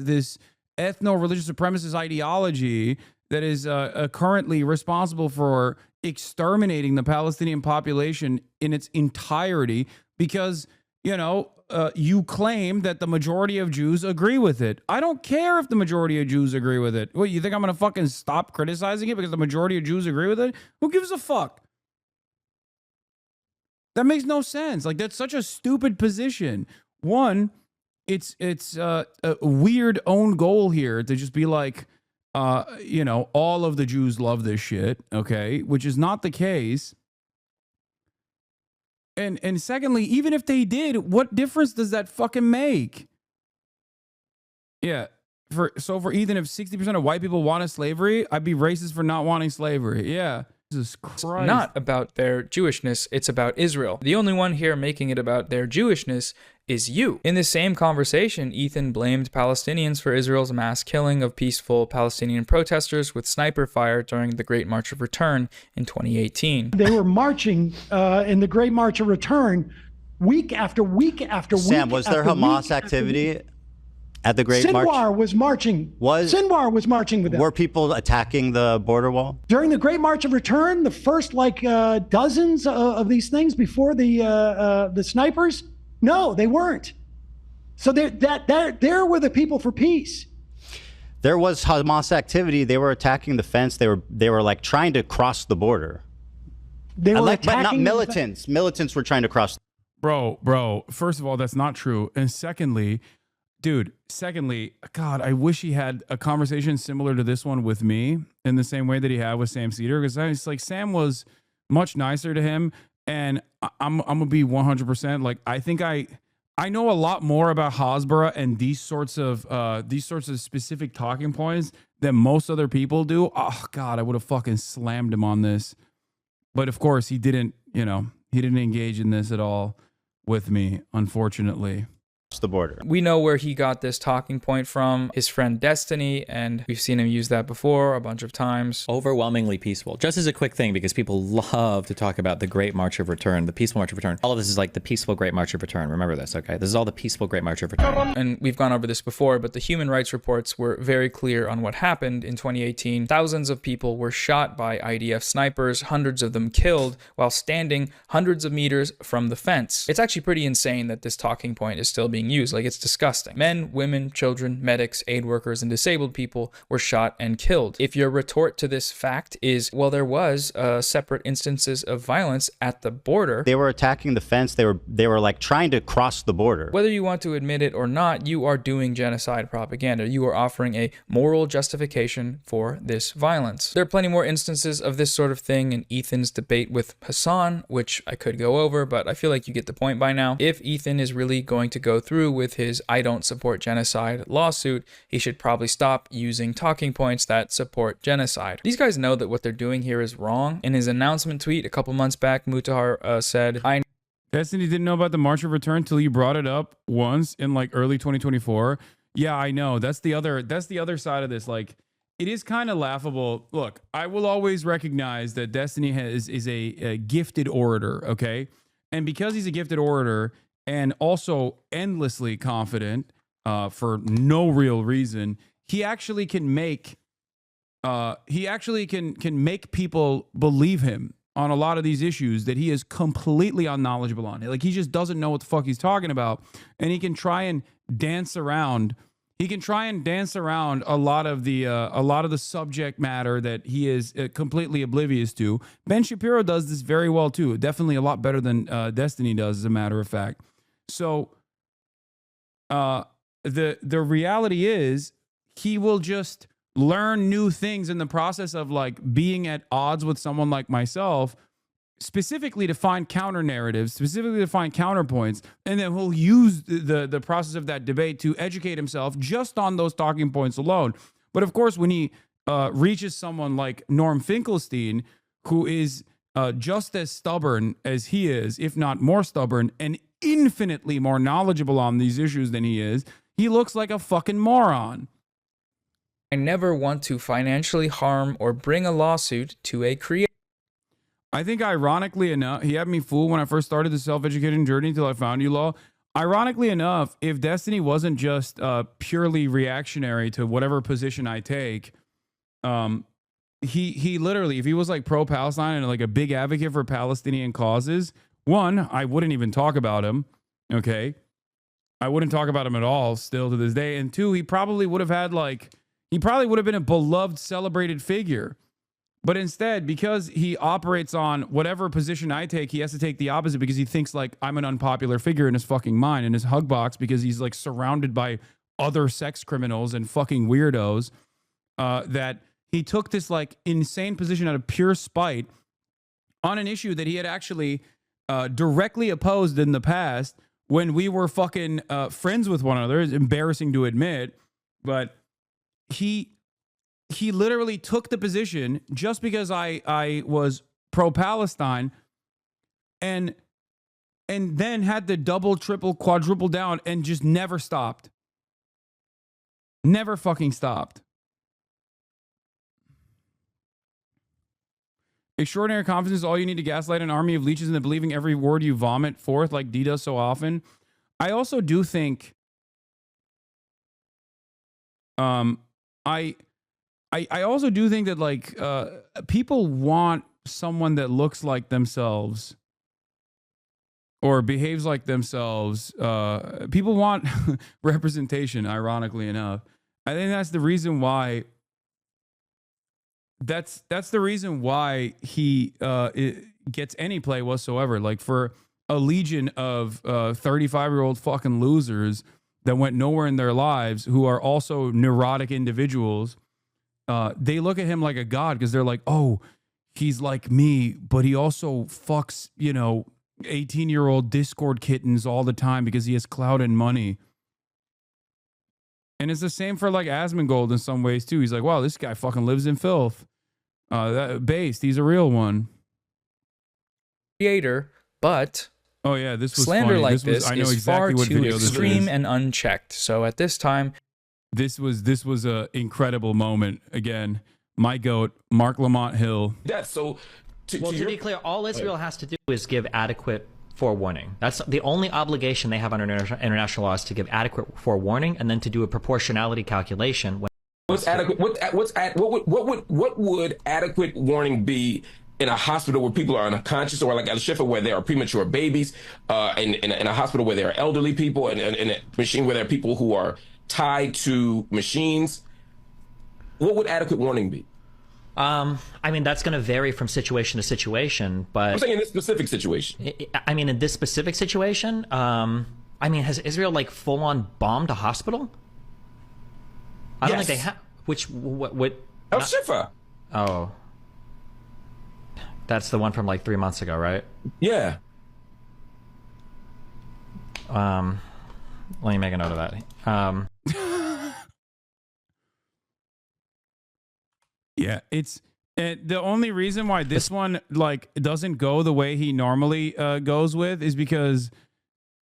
ethno-religious supremacist ideology that is currently responsible for exterminating the Palestinian population in its entirety because, you know, you claim that the majority of Jews agree with it. I don't care if the majority of Jews agree with it. What, you think I'm going to fucking stop criticizing it because the majority of Jews agree with it? Who gives a fuck? That makes no sense. Like, that's such a stupid position. One, it's a weird own goal here to just be like, you know, all of the Jews love this shit, okay, which is not the case. And secondly, even if they did, what difference does that fucking make? Yeah. For Ethan, if 60% of white people wanted slavery, I'd be racist for not wanting slavery. Yeah. Jesus Christ. It's not about their Jewishness, it's about Israel. The only one here making it about their Jewishness is you. In the same conversation, Ethan blamed Palestinians for Israel's mass killing of peaceful Palestinian protesters with sniper fire during the Great March of Return in 2018. They were marching in the Great March of Return week after week after week. Sam, was there Hamas activity at the Great March? Sinwar was marching. Sinwar was marching with them. Were people attacking the border wall? During the Great March of Return, the first dozens of these things before the snipers? No, they weren't. So there were the people for peace. There was Hamas activity. They were attacking the fence. They were like trying to cross the border. They were but not militants. Militants were trying to cross. Bro, first of all, that's not true. And secondly, God, I wish he had a conversation similar to this one with me in the same way that he had with Sam Cedar, because it's like Sam was much nicer to him, and I'm gonna be 100% like, I think I know a lot more about Hasbara and these sorts of specific talking points than most other people do. Oh God, I would have fucking slammed him on this, but of course he didn't. You know, he didn't engage in this at all with me, unfortunately. The border. We know where he got this talking point from, his friend Destiny, and we've seen him use that before a bunch of times. Overwhelmingly peaceful. Just as a quick thing, because people love to talk about the Great March of Return, the peaceful March of Return. All of this is like the peaceful Great March of Return. Remember this, okay? This is all the peaceful Great March of Return. And we've gone over this before, but the human rights reports were very clear on what happened in 2018. Thousands of people were shot by IDF snipers, hundreds of them killed, while standing hundreds of meters from the fence. It's actually pretty insane that this talking point is still being used. Like, it's disgusting. Men, women, children, medics, aid workers, and disabled people were shot and killed. If your retort to this fact is, well, there was separate instances of violence at the border. They were attacking the fence. They were like trying to cross the border. Whether you want to admit it or not, you are doing genocide propaganda. You are offering a moral justification for this violence. There are plenty more instances of this sort of thing in Ethan's debate with Hasan, which I could go over, but I feel like you get the point by now. If Ethan is really going to go through with his I don't support genocide lawsuit, he should probably stop using talking points that support genocide. These guys know that what they're doing here is wrong. In his announcement tweet a couple months back, Mutahar said, Destiny didn't know about the March of Return till you brought it up once in like early 2024. Yeah, I know. That's the other side of this. Like, it is kind of laughable. Look, I will always recognize that Destiny is a gifted orator, okay? And because he's a gifted orator, and also endlessly confident for no real reason, he actually can make people believe him on a lot of these issues that he is completely unknowledgeable on. Like, he just doesn't know what the fuck he's talking about, and he can try and dance around. He can try and dance around a lot of the subject matter that he is completely oblivious to. Ben Shapiro does this very well too. Definitely a lot better than Destiny does, as a matter of fact. So, the reality is, he will just learn new things in the process of like being at odds with someone like myself, specifically to find counter narratives, specifically to find counterpoints, and then he'll use the process of that debate to educate himself just on those talking points alone. But of course, when he reaches someone like Norm Finkelstein, who is just as stubborn as he is, if not more stubborn, and infinitely more knowledgeable on these issues than he is, he looks like a fucking moron. I never want to financially harm or bring a lawsuit to a creator. I think ironically enough, he had me fooled when I first started the self-educating journey until I found you, Law. Ironically enough, if Destiny wasn't just purely reactionary to whatever position I take, he literally, if he was like pro-Palestine and like a big advocate for Palestinian causes, one, I wouldn't even talk about him, okay? I wouldn't talk about him at all still to this day. And two, he probably would have been a beloved, celebrated figure. But instead, because he operates on whatever position I take, he has to take the opposite because he thinks like I'm an unpopular figure in his fucking mind, in his hug box, because he's like surrounded by other sex criminals and fucking weirdos, that he took this like insane position out of pure spite on an issue that he had actually directly opposed in the past when we were fucking friends with one another. It's embarrassing to admit, but he literally took the position just because I was pro-Palestine, and then had to double, triple, quadruple down and just never stopped. Never fucking stopped. Extraordinary confidence is all you need to gaslight an army of leeches into believing every word you vomit forth like D does so often. I also do think I also do think that like people want someone that looks like themselves or behaves like themselves. People want representation, ironically enough. I think that's the reason why that's the reason why he gets any play whatsoever. Like for a legion of 35-year-old fucking losers that went nowhere in their lives, who are also neurotic individuals, they look at him like a god because they're like, oh, he's like me, but he also fucks, 18-year-old Discord kittens all the time because he has clout and money. And it's the same for like Asmongold in some ways too. He's like, wow, this guy fucking lives in filth. Based, he's a real one. Creator, but oh yeah, this was slander funny. like this I know is exactly far what too video this extreme is. and unchecked. So at this time, this was a incredible moment. Again, my goat, Mark Lamont Hill. That's so. To be clear, all Israel has to do is give adequate forewarning. That's the only obligation they have under international law, is to give adequate forewarning and then to do a proportionality calculation. What's adequate? What would adequate warning be in a hospital where people are unconscious, or like at a Shifa where there are premature babies, in a hospital where there are elderly people, and in a machine where there are people who are tied to machines? What would adequate warning be? I mean, that's going to vary from situation to situation, but I'm saying in this specific situation. I mean, in this specific situation, I mean, has Israel like full on bombed a hospital? I don't think they have. What? El Shifa. Oh, that's the one from like 3 months ago, right? Yeah. Let me make a note of that. Yeah, it's the only reason why this one like doesn't go the way he normally goes with is because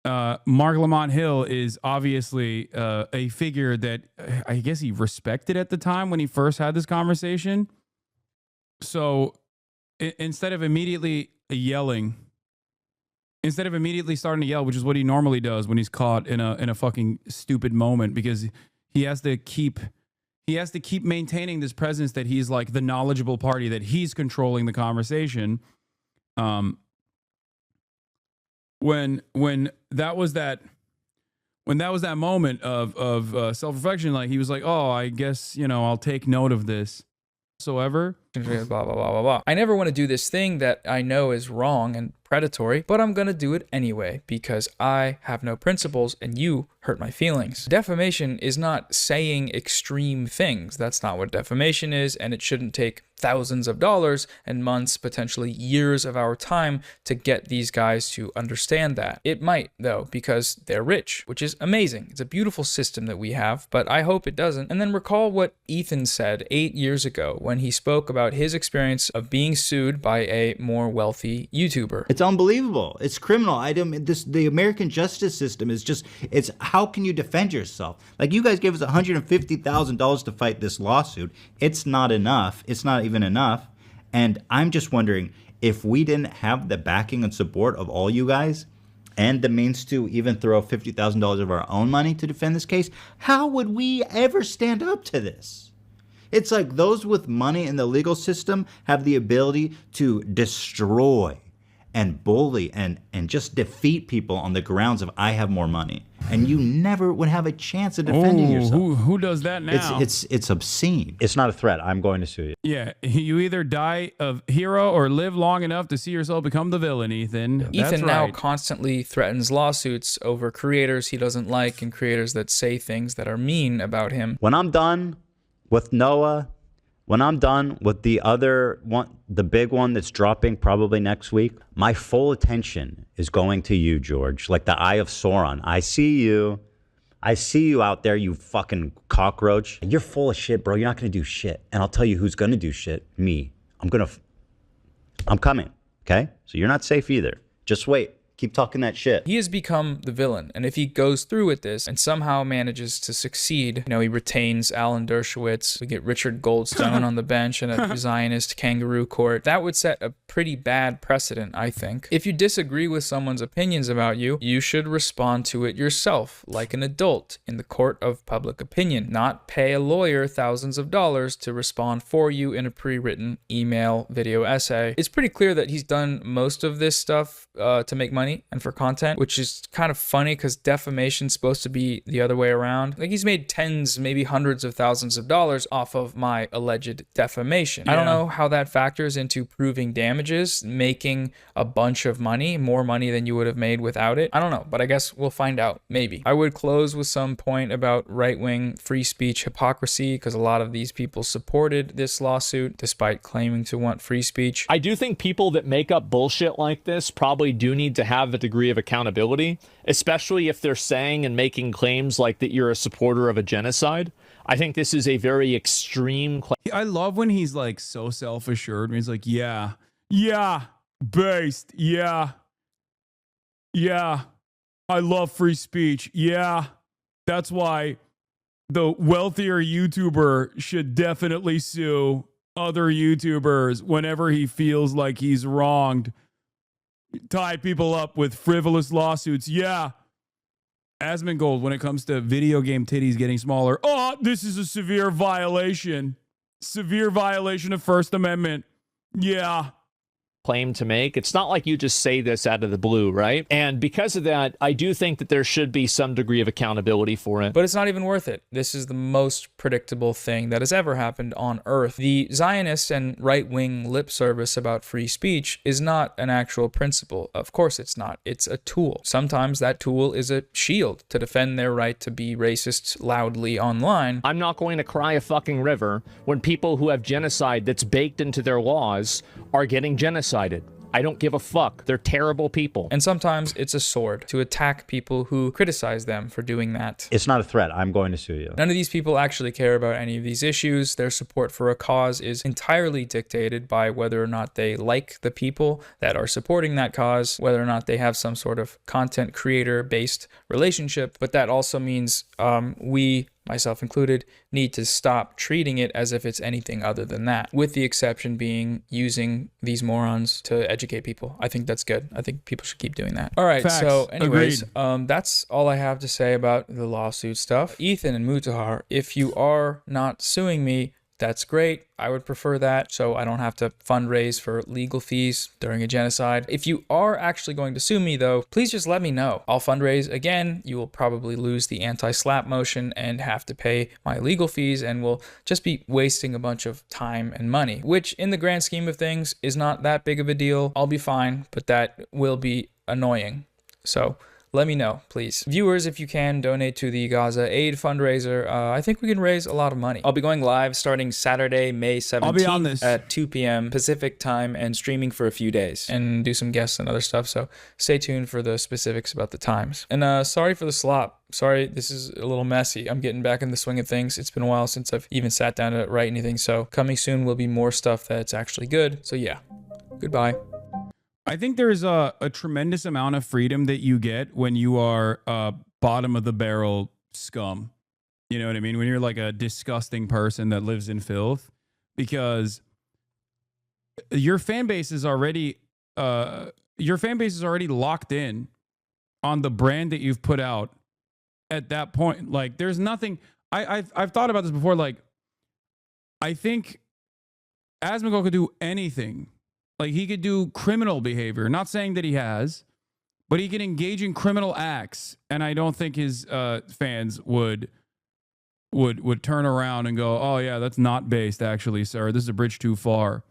Mark Lamont Hill is obviously a figure that I guess he respected at the time when he first had this conversation. So instead of immediately starting to yell, which is what he normally does when he's caught in a fucking stupid moment, because he has to keep maintaining this presence that he's like the knowledgeable party, that he's controlling the conversation. When that was that moment of self-reflection, like he was like, oh, I guess, I'll take note of this. Blah, blah, blah, blah, blah. I never want to do this thing that I know is wrong and predatory, but I'm going to do it anyway because I have no principles and you hurt my feelings. Defamation is not saying extreme things. That's not what defamation is, and it shouldn't take thousands of dollars and months, potentially years of our time to get these guys to understand that. It might, though, because they're rich, which is amazing. It's a beautiful system that we have, but I hope it doesn't. And then recall what Ethan said 8 years ago when he spoke about his experience of being sued by a more wealthy YouTuber. It's unbelievable. It's criminal. The American justice system is just, it's how can you defend yourself? Like, you guys gave us $150,000 to fight this lawsuit. It's not enough. It's not even enough. And I'm just wondering, if we didn't have the backing and support of all you guys and the means to even throw $50,000 of our own money to defend this case, how would we ever stand up to this? It's like those with money in the legal system have the ability to destroy and bully and just defeat people on the grounds of I have more money, and you never would have a chance of defending yourself. Who does that now? It's obscene. It's not a threat. I'm going to sue you. Yeah, you either die a hero or live long enough to see yourself become the villain, Ethan. Ethan now constantly threatens lawsuits over creators he doesn't like and creators that say things that are mean about him. When I'm done with Noah, when I'm done with the other one, the big one that's dropping probably next week, my full attention is going to you, George, like the Eye of Sauron. I see you. I see you out there, you fucking cockroach. You're full of shit, bro. You're not going to do shit. And I'll tell you who's going to do shit. Me. I'm coming, okay? So you're not safe either. Just wait. Keep talking that shit. He has become the villain, and if he goes through with this and somehow manages to succeed, he retains Alan Dershowitz, we get Richard Goldstone on the bench in a Zionist kangaroo court, that would set a pretty bad precedent, I think. If you disagree with someone's opinions about you, you should respond to it yourself, like an adult in the court of public opinion, not pay a lawyer thousands of dollars to respond for you in a pre-written email video essay. It's pretty clear that he's done most of this stuff to make money and for content, which is kind of funny because defamation's supposed to be the other way around. Like, he's made tens, maybe hundreds of thousands of dollars off of my alleged defamation. I don't know how that factors into proving damages, making a bunch of money, more money than you would have made without it. I don't know, but I guess we'll find out, maybe. I would close with some point about right-wing free speech hypocrisy, because a lot of these people supported this lawsuit despite claiming to want free speech. I do think people that make up bullshit like this probably do need to have a degree of accountability, especially if they're saying and making claims like that you're a supporter of a genocide. I think this is a very extreme claim. I love when he's like so self-assured when he's like, yeah, based, yeah, I love free speech, yeah, that's why the wealthier YouTuber should definitely sue other YouTubers whenever he feels like he's wronged. Tie people up with frivolous lawsuits. Yeah. Asmongold, when it comes to video game titties getting smaller. Oh, this is a severe violation. Severe violation of First Amendment. Yeah. Claim to make. It's not like you just say this out of the blue, right? And because of that, I do think that there should be some degree of accountability for it. But it's not even worth it. This is the most predictable thing that has ever happened on Earth. The Zionist and right-wing lip service about free speech is not an actual principle. Of course it's not. It's a tool. Sometimes that tool is a shield to defend their right to be racist loudly online. I'm not going to cry a fucking river when people who have genocide that's baked into their laws are getting genocided. I don't give a fuck. They're terrible people. And sometimes it's a sword to attack people who criticize them for doing that. It's not a threat. I'm going to sue you. None of these people actually care about any of these issues. Their support for a cause is entirely dictated by whether or not they like the people that are supporting that cause, whether or not they have some sort of content creator-based relationship. But that also means we, myself included, need to stop treating it as if it's anything other than that, with the exception being using these morons to educate people. I think that's good. I think people should keep doing that. All right, Facts. so anyways, that's all I have to say about the lawsuit stuff. Ethan and Mutahar, if you are not suing me, that's great. I would prefer that, so I don't have to fundraise for legal fees during a genocide. If you are actually going to sue me, though, please just let me know. I'll fundraise again. You will probably lose the anti-slap motion and have to pay my legal fees, and we'll just be wasting a bunch of time and money, which in the grand scheme of things is not that big of a deal. I'll be fine, but that will be annoying. So let me know, please. Viewers, if you can, donate to the Gaza Aid fundraiser. I think we can raise a lot of money. I'll be going live starting Saturday, May 17th I'll be on this at 2 p.m. Pacific time and streaming for a few days and do some guests and other stuff. So stay tuned for the specifics about the times. And sorry for the slop. Sorry, this is a little messy. I'm getting back in the swing of things. It's been a while since I've even sat down to write anything. So coming soon will be more stuff that's actually good. So yeah, goodbye. I think there's a tremendous amount of freedom that you get when you are bottom of the barrel scum. You know what I mean? When you're like a disgusting person that lives in filth, because your fan base is already locked in on the brand that you've put out at that point. Like, there's nothing. I've thought about this before. Like, I think Asmongold could do anything. Like he could do criminal behavior. Not saying that he has, but he can engage in criminal acts. And I don't think his fans would turn around and go, oh yeah, that's not based actually, sir. This is a bridge too far.